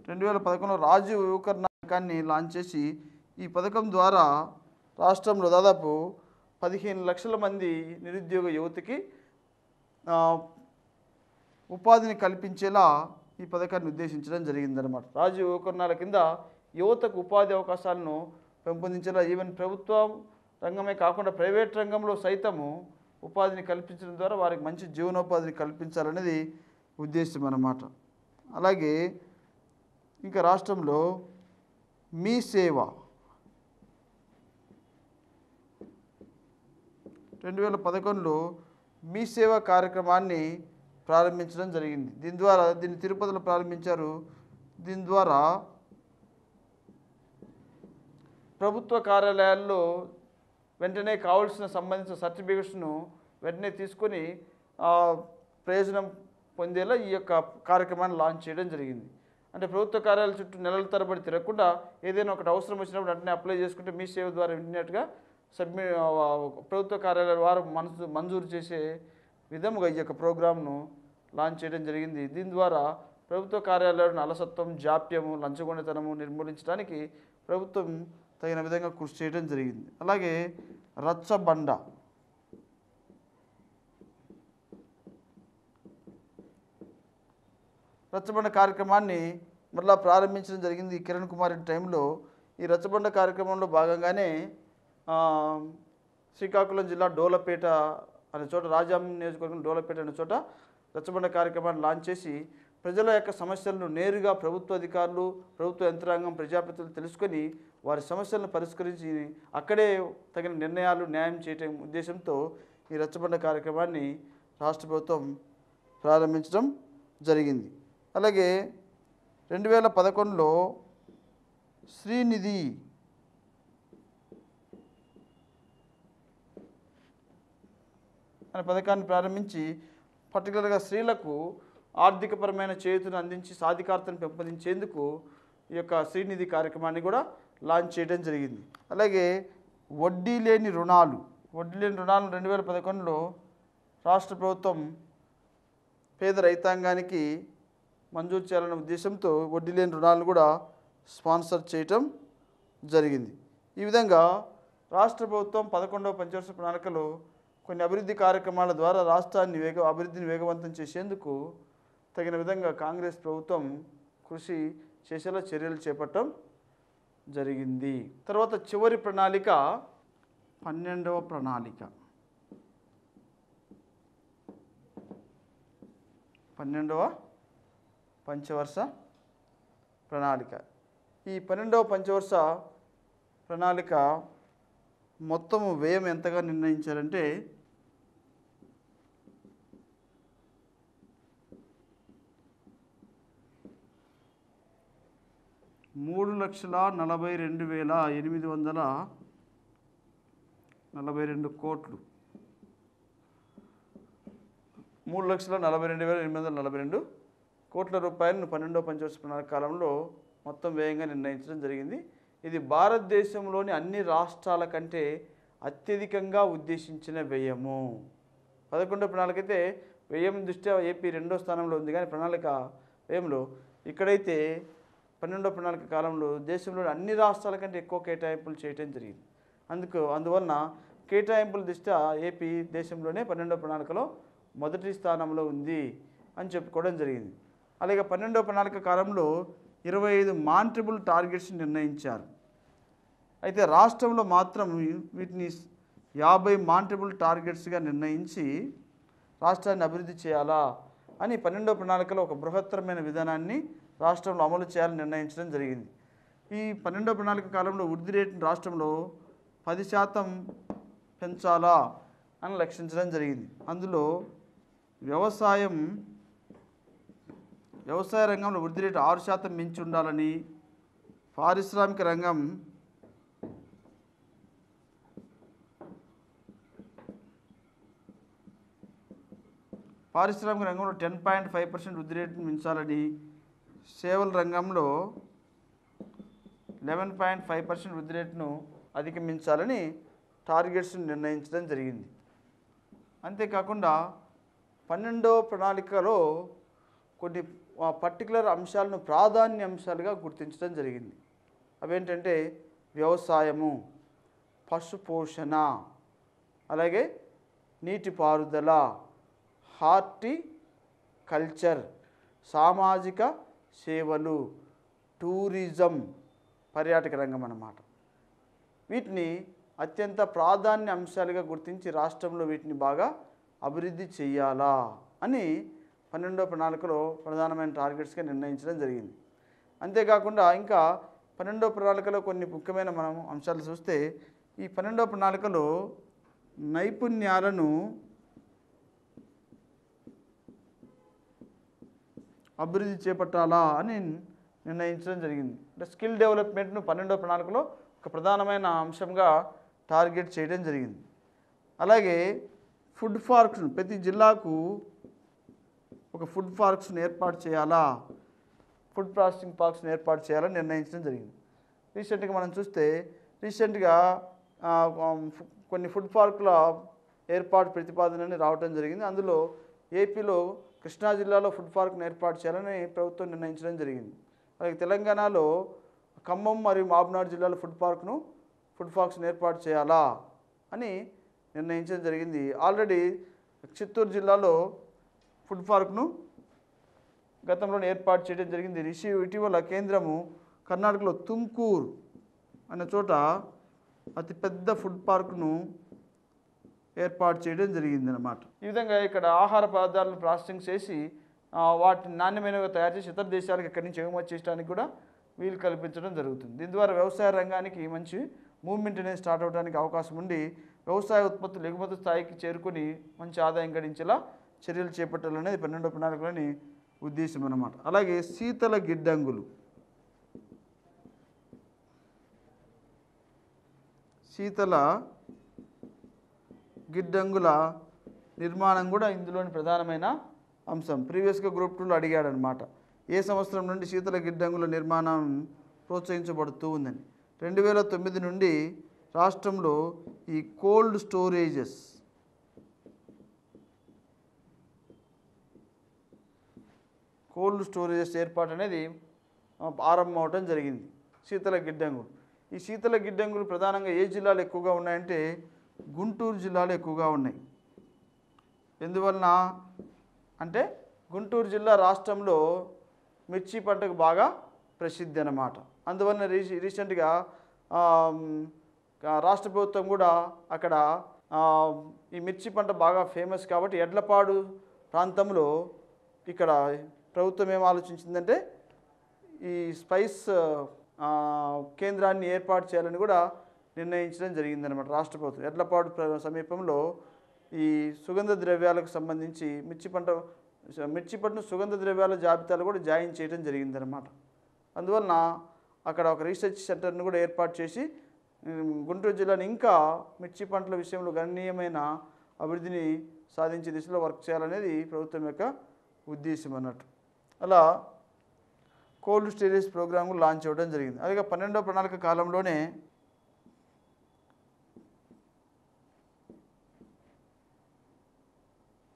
2011లో రాజీవ్ యువ కిరణాన్ని లాంచ్ చేసి ఈ పథకం ద్వారా రాష్ట్రంలో దాదాపు 15 లక్షల మంది నిరుద్యోగ యువతకి ఉపాధిని కల్పించేలా ఈ పథకాన్ని ఉద్దేశించడం జరిగిందన్నమాట. రాజీవ్ యువ కిరణాల కింద యువతకు ఉపాధి అవకాశాలను పెంపొందించేలా ఈవెన్ ప్రభుత్వం రంగమే కాకుండా ప్రైవేట్ రంగంలో సైతము ఉపాధిని కల్పించడం ద్వారా వారికి మంచి జీవనోపాధిని కల్పించాలనేది ఉద్దేశం అన్నమాట. అలాగే ఇంకా రాష్ట్రంలో మీ సేవ 2011లో మీ సేవ కార్యక్రమాన్ని ప్రారంభించడం జరిగింది. దీన్ని తిరుపతిలో ప్రారంభించారు. దీని ద్వారా ప్రభుత్వ కార్యాలయాల్లో వెంటనే కావాల్సిన సంబంధించిన సర్టిఫికేట్స్ను వెంటనే తీసుకొని ప్రయోజనం పొందేలా ఈ యొక్క కార్యక్రమాన్ని లాంచ్ చేయడం జరిగింది. అంటే ప్రభుత్వ కార్యాలయాల చుట్టూ నెలల తరబడి తిరగకుండా ఏదైనా ఒకటి అవసరం వచ్చినప్పుడు వెంటనే అప్లై చేసుకుంటే మీ సేవ ద్వారా ఇమ్మీడియట్గా ప్రభుత్వ కార్యాలయాల వారు మంజూరు చేసే విధముగా ఈ యొక్క ప్రోగ్రామ్ను లాంచ్ చేయడం జరిగింది. దీని ద్వారా ప్రభుత్వ కార్యాలయాలను అలసత్వం, జాప్యము, లంచగొండితనము నిర్మూలించడానికి ప్రభుత్వం తగిన విధంగా కృషి చేయడం జరిగింది. అలాగే రచ్చబండ కార్యక్రమాన్ని మరలా ప్రారంభించడం జరిగింది కిరణ్ కుమార్ రెడ్డి టైంలో. ఈ రచ్చబండ కార్యక్రమంలో భాగంగానే శ్రీకాకుళం జిల్లా డోలపేట అనే చోట, రాజాం నియోజకవర్గం డోలపేట అనే చోట రచ్చబండ కార్యక్రమాన్ని లాంచ్ చేసి ప్రజల యొక్క సమస్యలను నేరుగా ప్రభుత్వ అధికారులు, ప్రభుత్వ యంత్రాంగం, ప్రజాప్రతినిధులు తెలుసుకొని వారి సమస్యలను పరిష్కరించి అక్కడే తగిన నిర్ణయాలు, న్యాయం చేయటం ఉద్దేశంతో ఈ రచ్చబండ కార్యక్రమాన్ని రాష్ట్ర ప్రభుత్వం ప్రారంభించడం జరిగింది. అలాగే 2011లో శ్రీనిధి అనే పథకాన్ని ప్రారంభించి పర్టికులర్గా స్త్రీలకు ఆర్థికపరమైన చేయూతను అందించి సాధికారతను పెంపొందించేందుకు ఈ యొక్క శ్రీనిధి కార్యక్రమాన్ని కూడా లాంచ్ చేయడం జరిగింది. అలాగే వడ్డీ లేని రుణాలను 2011లో రాష్ట్ర ప్రభుత్వం పేద రైతాంగానికి మంజూరు చేయాలనే ఉద్దేశంతో వడ్డీ లేని రుణాలను కూడా స్పాన్సర్ చేయటం జరిగింది. ఈ విధంగా రాష్ట్ర ప్రభుత్వం 11వ పంచవర్ష ప్రణాళికలో కొన్ని అభివృద్ధి కార్యక్రమాల ద్వారా రాష్ట్రాన్ని అభివృద్ధిని వేగవంతం చేసేందుకు తగిన విధంగా కాంగ్రెస్ ప్రభుత్వం కృషి చేసేలా చర్యలు చేపట్టడం జరిగింది. తర్వాత చివరి ప్రణాళిక 12వ ప్రణాళిక. 12వ పంచవర్ష ప్రణాళిక. ఈ 12వ పంచవర్ష ప్రణాళిక మొత్తం వ్యయం ఎంతగా నిర్ణయించారంటే 3,42,842 కోట్లు. 3,42,842 కోట్ల రూపాయలను 12వ పంచవర్ష ప్రణాళిక కాలంలో మొత్తం వ్యయంగా నిర్ణయించడం జరిగింది. ఇది భారతదేశంలోని అన్ని రాష్ట్రాల కంటే అత్యధికంగా ఉద్దేశించిన వ్యయము. 11వ ప్రణాళిక అయితే వ్యయం దృష్ట్యా ఏపీ 2వ స్థానంలో ఉంది, కానీ ప్రణాళిక వ్యయంలో ఇక్కడైతే 12వ ప్రణాళిక కాలంలో దేశంలోని అన్ని రాష్ట్రాల కంటే ఎక్కువ కేటాయింపులు చేయడం జరిగింది. అందువలన కేటాయింపుల దృష్ట్యా ఏపీ దేశంలోనే 12వ ప్రణాళికలో మొదటి స్థానంలో ఉంది అని చెప్పుకోవడం జరిగింది. అలాగే 12వ ప్రణాళిక కాలంలో 25 మానిటరబుల్ టార్గెట్స్ నిర్ణయించారు. అయితే రాష్ట్రంలో మాత్రం వీటిని 50 మానిటరబుల్ టార్గెట్స్గా నిర్ణయించి రాష్ట్రాన్ని అభివృద్ధి చేయాలా అని 12వ ప్రణాళికలో ఒక బృహత్తరమైన విధానాన్ని రాష్ట్రంలో అమలు చేయాలని నిర్ణయించడం జరిగింది. ఈ 12వ ప్రణాళిక కాలంలో వృద్ధి రేటును రాష్ట్రంలో 10% పెంచాలా అని లక్షించడం జరిగింది. అందులో వ్యవసాయ రంగంలో వృద్ధి రేటు 6% మించి ఉండాలని, పారిశ్రామిక రంగం రంగంలో 10.5% వృద్ధి రేటును మించాలని, సేవల రంగంలో 11.5% వృద్ధి రేటును అధిగమించాలని టార్గెట్స్ను నిర్ణయించడం జరిగింది. అంతేకాకుండా 12వ ప్రణాళికలో కొన్ని పర్టికులర్ అంశాలను ప్రాధాన్య అంశాలుగా గుర్తించడం జరిగింది. అవేంటంటే వ్యవసాయము, పశుపోషణ, అలాగే నీటిపారుదల, హార్టికల్చర్, సామాజిక సేవలు, టూరిజం, పర్యాటక రంగం అన్నమాట. వీటిని అత్యంత ప్రాధాన్య అంశాలుగా గుర్తించి రాష్ట్రంలో వీటిని బాగా అభివృద్ధి చేయాలా అని 12వ ప్రణాళికలో ప్రధానమైన టార్గెట్స్గా నిర్ణయించడం జరిగింది. అంతేకాకుండా ఇంకా 12వ ప్రణాళికలో కొన్ని ముఖ్యమైన మనం అంశాలు చూస్తే, ఈ 12వ ప్రణాళికలో నైపుణ్యాలను అభివృద్ధి చేపట్టాలా అని నిర్ణయించడం జరిగింది. అంటే స్కిల్ డెవలప్మెంట్ను 12వ ప్రణాళికలో ఒక ప్రధానమైన అంశంగా టార్గెట్ చేయడం జరిగింది. అలాగే ఫుడ్ పార్క్స్ను, ప్రతి జిల్లాకు ఒక ఫుడ్ పార్క్స్ను ఏర్పాటు చేయాలా, ఫుడ్ ప్రాసెసింగ్ పార్క్స్ను ఏర్పాటు చేయాలని నిర్ణయించడం జరిగింది. రీసెంట్గా మనం చూస్తే కొన్ని ఫుడ్ పార్కుల ఏర్పాటు ప్రతిపాదనని రావడం జరిగింది. అందులో ఏపీలో కృష్ణా జిల్లాలో ఫుడ్ పార్క్ను ఏర్పాటు చేయాలని ప్రభుత్వం నిర్ణయించడం జరిగింది. అలాగే తెలంగాణలో ఖమ్మం మరియు మహబూబ్నగర్ జిల్లాలో ఫుడ్ పార్క్స్ను ఏర్పాటు చేయాలా అని నిర్ణయించడం జరిగింది. ఆల్రెడీ చిత్తూరు జిల్లాలో ఫుడ్ పార్క్ను గతంలో ఏర్పాటు చేయడం జరిగింది. ఇటీవల కేంద్రము కర్ణాటకలో తుమ్కూరు అనే చోట అతిపెద్ద ఫుడ్ పార్క్ను ఏర్పాటు చేయడం జరిగింది అన్నమాట. ఈ విధంగా ఇక్కడ ఆహార పదార్థాలను ప్రాసెసింగ్ చేసి వాటిని నాణ్యమైనవిగా తయారు చేసి ఇతర దేశాలకు ఇక్కడి నుంచి ఎగుమతి చేయడానికి కూడా వీలు కల్పించడం జరుగుతుంది. దీని ద్వారా వ్యవసాయ రంగానికి మంచి మూవ్మెంట్ అనేది స్టార్ట్ అవడానికి అవకాశం ఉండి వ్యవసాయ ఉత్పత్తులు ఎగుమతి స్థాయికి చేరుకొని మంచి ఆదాయం గడించేలా చర్యలు చేపట్టాలనేది 12వ ప్రణాళికలోని ఉద్దేశం అన్నమాట. అలాగే శీతల గిడ్డంగుల నిర్మాణం కూడా ఇందులోని ప్రధానమైన అంశం. ప్రీవియస్గా గ్రూప్ 2లో అడిగాడు అనమాట, ఏ సంవత్సరం నుండి శీతల గిడ్డంగుల నిర్మాణం ప్రోత్సహించబడుతూ ఉందని. 2009 నుండి రాష్ట్రంలో ఈ కోల్డ్ స్టోరేజెస్ ఏర్పాటు అనేది ఆరంభం అవడం జరిగింది. శీతల గిడ్డంగులు. ఈ శీతల గిడ్డంగులు ప్రధానంగా ఏ జిల్లాలు ఎక్కువగా ఉన్నాయంటే గుంటూరు జిల్లాలో ఎక్కువగా ఉన్నాయి. ఎందువలన అంటే గుంటూరు జిల్లా రాష్ట్రంలో మిర్చి పంటకు బాగా ప్రసిద్ధి అన్నమాట. అందువలన రీసెంట్గా రాష్ట్ర ప్రభుత్వం కూడా అక్కడ ఈ మిర్చి పంట బాగా ఫేమస్ కాబట్టి ఎడ్లపాడు ప్రాంతంలో ఇక్కడ ప్రభుత్వం ఏం ఆలోచించిందంటే ఈ స్పైస్ కేంద్రాన్ని ఏర్పాటు చేయాలని కూడా నిర్ణయించడం జరిగిందనమాట రాష్ట్ర ప్రభుత్వం. ఎడ్లపాడు సమీపంలో ఈ సుగంధ ద్రవ్యాలకు సంబంధించి మిర్చి పంటను సుగంధ ద్రవ్యాల జాబితాలో కూడా జాయిన్ చేయడం జరిగిందనమాట. అందువలన అక్కడ ఒక రీసెర్చ్ సెంటర్ను కూడా ఏర్పాటు చేసి గుంటూరు జిల్లాని ఇంకా మిర్చి పంటల విషయంలో గణనీయమైన అభివృద్ధిని సాధించే దిశలో వర్క్ చేయాలనేది ప్రభుత్వం యొక్క ఉద్దేశం అన్నట్టు. అలా కోల్డ్ స్టోరేజ్ ప్రోగ్రామ్ లాంచ్ అవ్వడం జరిగింది. అలాగే 12వ ప్రణాళిక కాలంలోనే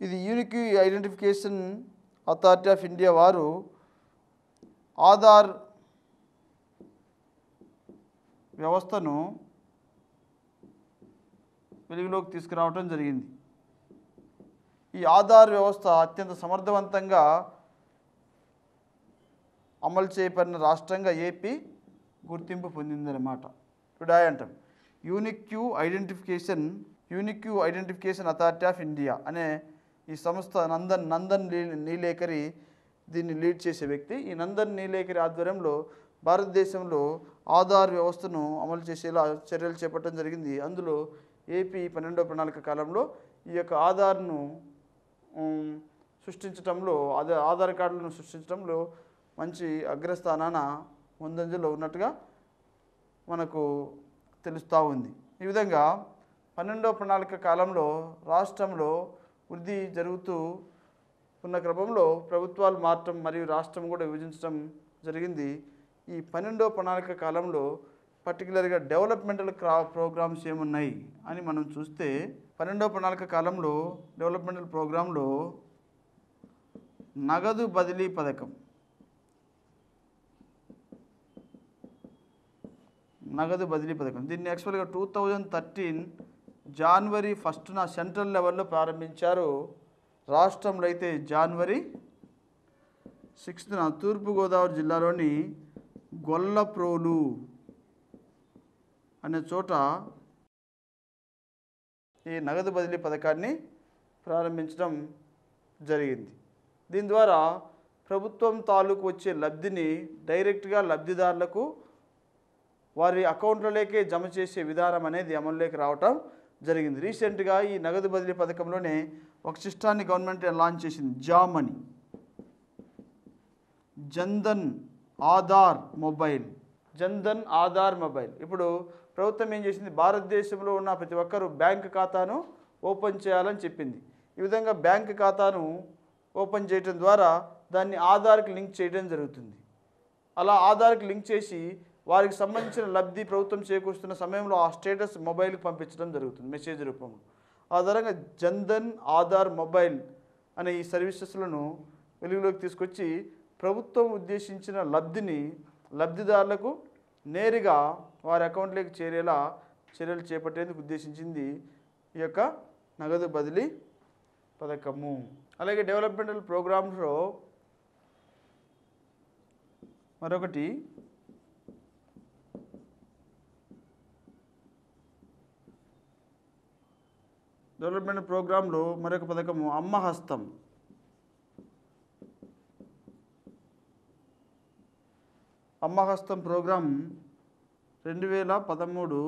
ఇది unique identification authority of India వారు ఆధార్ వ్యవస్థను వెలుగులోకి తీసుకురావడం జరిగింది. ఈ ఆధార్ వ్యవస్థ అత్యంత సమర్థవంతంగా అమలు చేయబడిన రాష్ట్రంగా ఏపీ గుర్తింపు పొందిందన్నమాట. ఇప్పుడు అంటాం unique identification authority of India అనే ఈ సంస్థ నందన్ నీలేకరి దీన్ని లీడ్ చేసే వ్యక్తి. ఈ నందన్ నీలేకరి ఆధ్వర్యంలో భారతదేశంలో ఆధార్ వ్యవస్థను అమలు చేసేలా చర్యలు చేపట్టడం జరిగింది. అందులో ఏపీ 12వ ప్రణాళిక కాలంలో ఈ యొక్క ఆధార్ను సృష్టించడంలో ఆధార్ కార్డులను సృష్టించడంలో మంచి అగ్రస్థానాన ముందంజలో ఉన్నట్టుగా మనకు తెలుస్తూ ఉంది. ఈ విధంగా 12వ ప్రణాళిక కాలంలో రాష్ట్రంలో వృద్ధి జరుగుతూ ఉన్న క్రమంలో ప్రభుత్వాలు మారటం మరియు రాష్ట్రం కూడా విభజించడం జరిగింది. ఈ 12వ ప్రణాళిక కాలంలో పర్టికులర్గా డెవలప్మెంటల్ ప్రోగ్రామ్స్ ఏమున్నాయి అని మనం చూస్తే 12వ ప్రణాళిక కాలంలో డెవలప్మెంటల్ ప్రోగ్రాంలో నగదు బదిలీ పథకం దీన్ని యాక్చువల్గా 2013 జనవరి 1న సెంట్రల్ లెవెల్లో ప్రారంభించారు. రాష్ట్రంలో అయితే జనవరి 6న తూర్పుగోదావరి జిల్లాలోని గొల్లప్రోలు అనే చోట ఈ నగదు బదిలీ పథకాన్ని ప్రారంభించడం జరిగింది. దీని ద్వారా ప్రభుత్వం తాలూకు వచ్చే లబ్ధిని డైరెక్ట్గా లబ్ధిదారులకు వారి అకౌంట్లలోకే జమ చేసే విధానం అనేది అమలులోకి రావటం జరిగింది. రీసెంట్గా ఈ నగదు బదిలీ పథకంలోనే ఒక సిస్టాన్ని గవర్నమెంట్ లాంచ్ చేసింది. జామ్ అని జన్ధన్ ఆధార్ మొబైల్. ఇప్పుడు ప్రభుత్వం ఏం చేసింది, భారతదేశంలో ఉన్న ప్రతి ఒక్కరూ బ్యాంక్ ఖాతాను ఓపెన్ చేయాలని చెప్పింది. ఈ విధంగా బ్యాంక్ ఖాతాను ఓపెన్ చేయడం ద్వారా దాన్ని ఆధార్కి లింక్ చేయడం జరుగుతుంది. అలా ఆధార్కి లింక్ చేసి వారికి సంబంధించిన లబ్ధి ప్రభుత్వం చేకూరుస్తున్న సమయంలో ఆ స్టేటస్ మొబైల్కి పంపించడం జరుగుతుంది మెసేజ్ రూపంలో. ఆధారంగా జన్ధన్ ఆధార్ మొబైల్ అనే ఈ సర్వీసెస్లను వెలుగులోకి తీసుకొచ్చి ప్రభుత్వం ఉద్దేశించిన లబ్ధిని లబ్ధిదారులకు నేరుగా వారి అకౌంట్లోకి చేరేలా చర్యలు చేపట్టేందుకు ఉద్దేశించింది ఈ యొక్క నగదు బదిలీ పథకము. అలాగే డెవలప్మెంటల్ ప్రోగ్రామ్స్లో మరొకటి డెవలప్మెంట్ ప్రోగ్రాంలో మరొక పథకము అమ్మ హస్తం. ప్రోగ్రాం 2013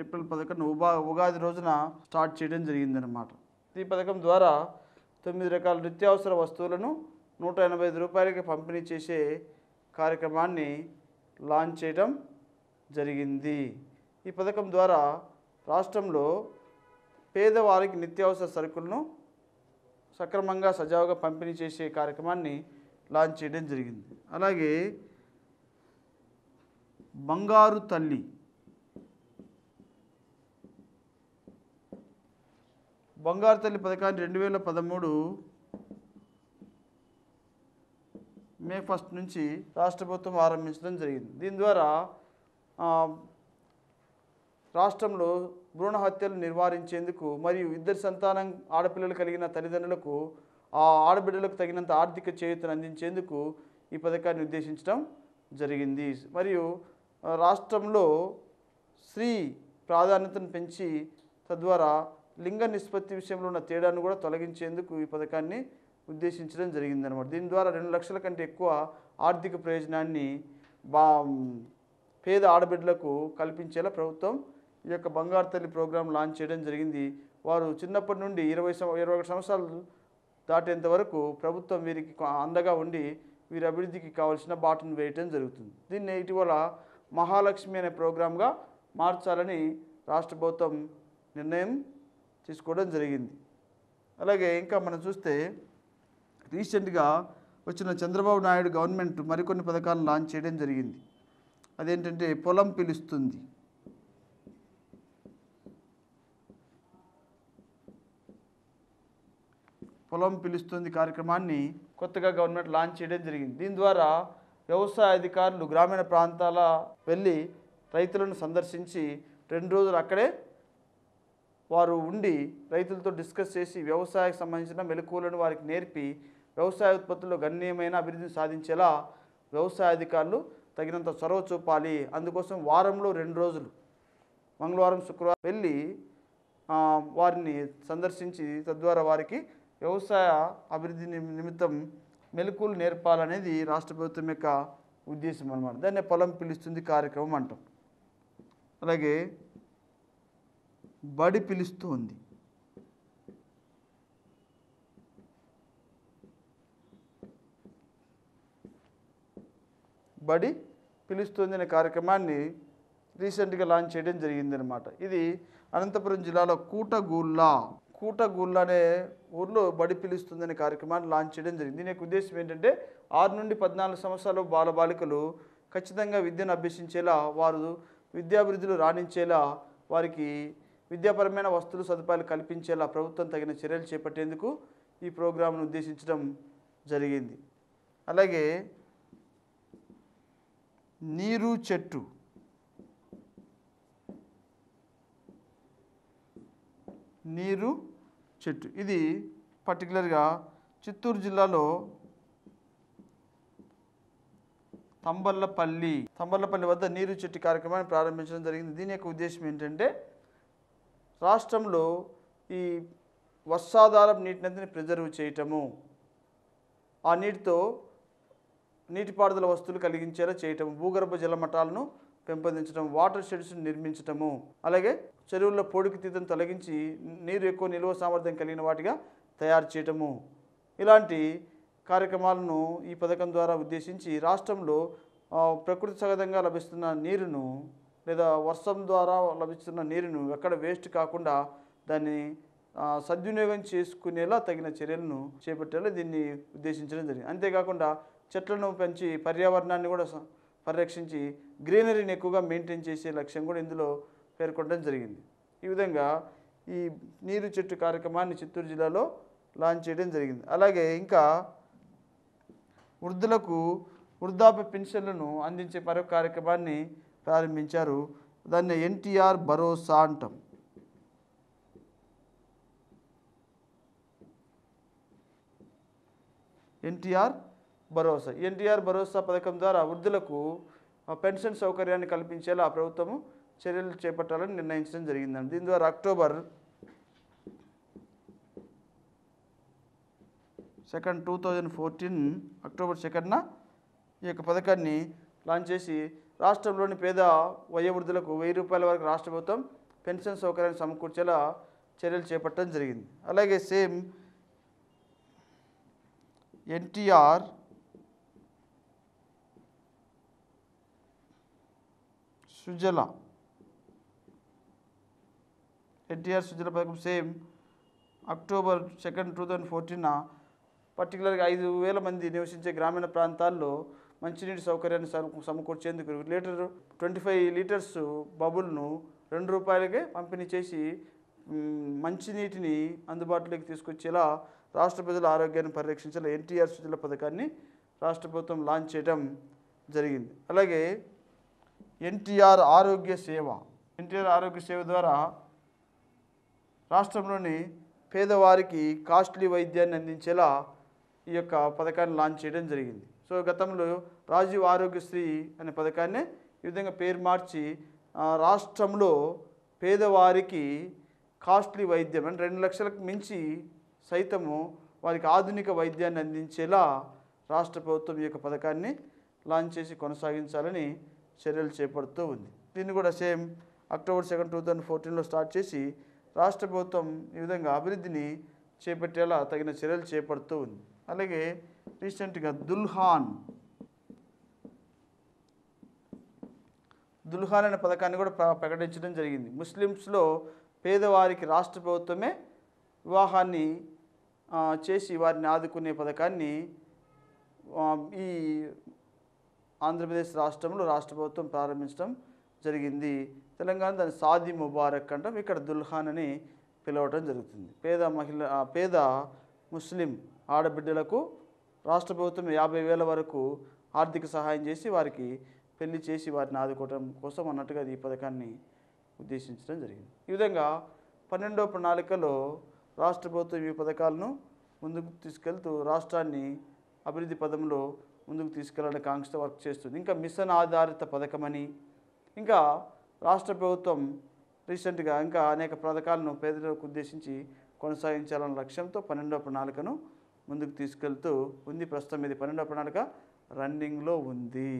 ఏప్రిల్ 11 ఉగాది రోజున స్టార్ట్ చేయడం జరిగిందనమాట. ఈ పథకం ద్వారా 9 రకాల నిత్యావసర వస్తువులను 185 రూపాయలకి పంపిణీ చేసే కార్యక్రమాన్ని లాంచ్ చేయడం జరిగింది. ఈ పథకం ద్వారా రాష్ట్రంలో పేదవారికి నిత్యావసర సరుకులను సక్రమంగా సజావుగా పంపిణీ చేసే కార్యక్రమాన్ని లాంచ్ చేయడం జరిగింది. అలాగే బంగారు తల్లి. బంగారు తల్లి పథకాన్ని 2013 మే 1 నుంచి రాష్ట్ర ప్రభుత్వం ఆరంభించడం జరిగింది. దీని ద్వారా రాష్ట్రంలో భ్రూణ హత్యలు నివారించేందుకు మరియు ఇద్దరు సంతానం ఆడపిల్లలు కలిగిన తల్లిదండ్రులకు ఆ ఆడబిడ్డలకు తగినంత ఆర్థిక చేయూతను అందించేందుకు ఈ పథకాన్ని ఉద్దేశించడం జరిగింది. మరియు రాష్ట్రంలో స్త్రీ ప్రాధాన్యతను పెంచి తద్వారా లింగ నిష్పత్తి విషయంలో ఉన్న తేడాను కూడా తొలగించేందుకు ఈ పథకాన్ని ఉద్దేశించడం జరిగిందనమాట. దీని ద్వారా 2 లక్షల కంటే ఎక్కువ ఆర్థిక ప్రయోజనాన్ని పేద ఆడబిడ్డలకు కల్పించేలా ప్రభుత్వం ఈ యొక్క బంగారు తల్లి ప్రోగ్రాం లాంచ్ చేయడం జరిగింది. వారు చిన్నప్పటి నుండి 21 సంవత్సరాలు దాటేంత వరకు ప్రభుత్వం వీరికి అండగా ఉండి వీరి అభివృద్ధికి కావాల్సిన బాటను వేయటం జరుగుతుంది. దీన్ని ఇటీవల మహాలక్ష్మి అనే ప్రోగ్రాంగా మార్చాలని రాష్ట్ర ప్రభుత్వం నిర్ణయం తీసుకోవడం జరిగింది. అలాగే ఇంకా మనం చూస్తే రీసెంట్గా వచ్చిన చంద్రబాబు నాయుడు గవర్నమెంట్ మరికొన్ని పథకాలను లాంచ్ చేయడం జరిగింది. అదేంటంటే పొలం పిలుస్తుంది. పొలం పిలుస్తుంది కార్యక్రమాన్ని కొత్తగా గవర్నమెంట్ లాంచ్ చేయడం జరిగింది. దీని ద్వారా వ్యవసాయ అధికారులు గ్రామీణ ప్రాంతాల వెళ్ళి రైతులను సందర్శించి 2 రోజులు అక్కడే వారు ఉండి రైతులతో డిస్కస్ చేసి వ్యవసాయానికి సంబంధించిన మెలకువలను వారికి నేర్పి వ్యవసాయ ఉత్పత్తుల్లో గణనీయమైన అభివృద్ధిని సాధించేలా వ్యవసాయ అధికారులు తగినంత చొరవ చూపాలి. అందుకోసం వారంలో 2 రోజులు మంగళవారం శుక్రవారం వెళ్ళి వారిని సందర్శించి తద్వారా వారికి వ్యవసాయ అభివృద్ధి నిమిత్తం మెలకువలు నేర్పాలనేది రాష్ట్ర ప్రభుత్వం యొక్క ఉద్దేశం అన్నమాట. దాన్ని పొలం పిలుస్తుంది కార్యక్రమం అంటాం. అలాగే బడి పిలుస్తుంది. బడి పిలుస్తుంది అనే కార్యక్రమాన్ని రీసెంట్గా లాంచ్ చేయడం జరిగిందనమాట. ఇది అనంతపురం జిల్లాలో కూటగూళ్ళ అనే ఊర్లో బడి పిలుస్తుంది అనే కార్యక్రమాన్ని లాంచ్ చేయడం జరిగింది. దీని యొక్క ఉద్దేశం ఏంటంటే 6 నుండి 14 సంవత్సరాల బాలబాలికలు ఖచ్చితంగా విద్యను అభ్యసించేలా, వారు విద్యాభివృద్ధిలో రాణించేలా, వారికి విద్యాపరమైన వస్తువులు సదుపాయాలు కల్పించేలా ప్రభుత్వం తగిన చర్యలు చేపట్టేందుకు ఈ ప్రోగ్రాంను ఉద్దేశించడం జరిగింది. అలాగే నీరు చెట్టు. ఇది పర్టికులర్గా చిత్తూరు జిల్లాలో తంబళ్ళపల్లి వద్ద నీరు చెట్టు కార్యక్రమాన్ని ప్రారంభించడం జరిగింది. దీని యొక్క ఉద్దేశం ఏంటంటే రాష్ట్రంలో ఈ వర్షాధారపు నీటిని ప్రిజర్వ్ చేయటము, ఆ నీటితో నీటిపారుదల వస్తువులు కలిగించేలా చేయటము, భూగర్భ జల మట్టాలను పెంపొందించడం, వాటర్ షెడ్స్ నిర్మించటము, అలాగే చెరువుల్లో పొడికి తీతను తొలగించి నీరు ఎక్కువ నిల్వ సామర్థ్యం కలిగిన వాటిగా తయారు చేయటము, ఇలాంటి కార్యక్రమాలను ఈ పథకం ద్వారా ఉద్దేశించి రాష్ట్రంలో ప్రకృతి సహజంగా లభిస్తున్న నీరును లేదా వర్షం ద్వారా లభిస్తున్న నీరును ఎక్కడ వేస్ట్ కాకుండా దాన్ని సద్వినియోగం చేసుకునేలా తగిన చర్యలను చేపట్టేలా దీన్ని ఉద్దేశించడం జరిగింది. అంతేకాకుండా చెట్లను పెంచి పర్యావరణాన్ని కూడా పరిరక్షించి గ్రీనరీని ఎక్కువగా మెయింటైన్ చేసే లక్ష్యం కూడా ఇందులో పేర్కొనడం జరిగింది. ఈ విధంగా ఈ నీరు చెట్టు కార్యక్రమాన్ని చిత్తూరు జిల్లాలో లాంచ్ చేయడం జరిగింది. అలాగే ఇంకా వృద్ధులకు వృద్ధాప్య పెన్షన్లను అందించే మరొక కార్యక్రమాన్ని ప్రారంభించారు. దాన్ని ఎన్టీఆర్ భరోసా అంటాం. ఎన్టీఆర్ భరోసా పథకం ద్వారా వృద్ధులకు పెన్షన్ సౌకర్యాన్ని కల్పించేలా ప్రభుత్వము చర్యలు చేపట్టాలని నిర్ణయించడం జరిగిందండి. దీని ద్వారా అక్టోబర్ 2, 2014 అక్టోబర్ 2న ఈ యొక్క పథకాన్ని లాంచ్ చేసి రాష్ట్రంలోని పేద వయోవృద్ధులకు 1000 రూపాయల వరకు రాష్ట్ర ప్రభుత్వం పెన్షన్ సౌకర్యాన్ని సమకూర్చేలా చర్యలు చేపట్టడం జరిగింది. అలాగే సేమ్ ఎన్టీఆర్ సుజల పథకం సేమ్ అక్టోబర్ 2, 2014 పర్టికులర్గా 5,000 మంది నివసించే గ్రామీణ ప్రాంతాల్లో మంచినీటి సౌకర్యాన్ని సమకూర్చేందుకు లీటర్ 25 లీటర్స్ బబుల్ను ₹2కే పంపిణీ చేసి మంచినీటిని అందుబాటులోకి తీసుకొచ్చేలా రాష్ట్ర ప్రజల ఆరోగ్యాన్ని పరిరక్షించేలా ఎన్టీఆర్ సుజల పథకాన్ని రాష్ట్ర ప్రభుత్వం లాంచ్ చేయడం జరిగింది. అలాగే ఎన్టీఆర్ ఆరోగ్య సేవ ద్వారా రాష్ట్రంలోని పేదవారికి కాస్ట్లీ వైద్యాన్ని అందించేలా ఈ యొక్క పథకాన్ని లాంచ్ చేయడం జరిగింది. సో గతంలో రాజీవ్ ఆరోగ్యశ్రీ అనే పథకాన్ని ఈ విధంగా పేరు మార్చి రాష్ట్రంలో పేదవారికి కాస్ట్లీ వైద్యం అంటే 2 లక్షలకు మించి సైతము వారికి ఆధునిక వైద్యాన్ని అందించేలా రాష్ట్ర ప్రభుత్వం ఈ యొక్క పథకాన్ని లాంచ్ చేసి కొనసాగించాలని చర్యలు చేపడుతూ ఉంది. దీన్ని కూడా సేమ్ అక్టోబర్ 2, 2014లో స్టార్ట్ చేసి రాష్ట్ర ప్రభుత్వం ఈ విధంగా అభివృద్ధిని చేపట్టేలా తగిన చర్యలు చేపడుతూ ఉంది. అలాగే రీసెంట్గా దుల్హాన్ అనే పథకాన్ని కూడా ప్రకటించడం జరిగింది. ముస్లిమ్స్లో పేదవారికి రాష్ట్ర ప్రభుత్వమే వివాహాన్ని చేసి వారిని ఆదుకునే పథకాన్ని ఈ ఆంధ్రప్రదేశ్ రాష్ట్రంలో రాష్ట్ర ప్రభుత్వం ప్రారంభించడం జరిగింది. తెలంగాణ దాన్ని సాది ముబారక్ అంటాం, ఇక్కడ దుల్హాన్ అని పిలవటం జరుగుతుంది. పేద ముస్లిం ఆడబిడ్డలకు రాష్ట్ర ప్రభుత్వం 50,000 వరకు ఆర్థిక సహాయం చేసి వారికి పెళ్లి చేసి వారిని ఆదుకోవడం కోసం అన్నట్టుగా ఈ పథకాన్ని ఉద్దేశించడం జరిగింది. ఈ విధంగా 12వ ప్రణాళికలో రాష్ట్ర ప్రభుత్వం ఈ పథకాలను ముందుకు తీసుకెళ్తూ రాష్ట్రాన్ని అభివృద్ధి పదంలో ముందుకు తీసుకెళ్లడానికి కాంక్షతో వర్క్ చేస్తుంది. ఇంకా మిషన్ ఆధారిత పథకమని ఇంకా రాష్ట్ర ప్రభుత్వం రీసెంట్గా ఇంకా అనేక పథకాలను పేదలకు ఉద్దేశించి కొనసాగించాలన్న లక్ష్యంతో 12వ ప్రణాళికను ముందుకు తీసుకెళ్తూ ఉంది. ప్రస్తుతం ఇది 12వ ప్రణాళిక రన్నింగ్లో ఉంది.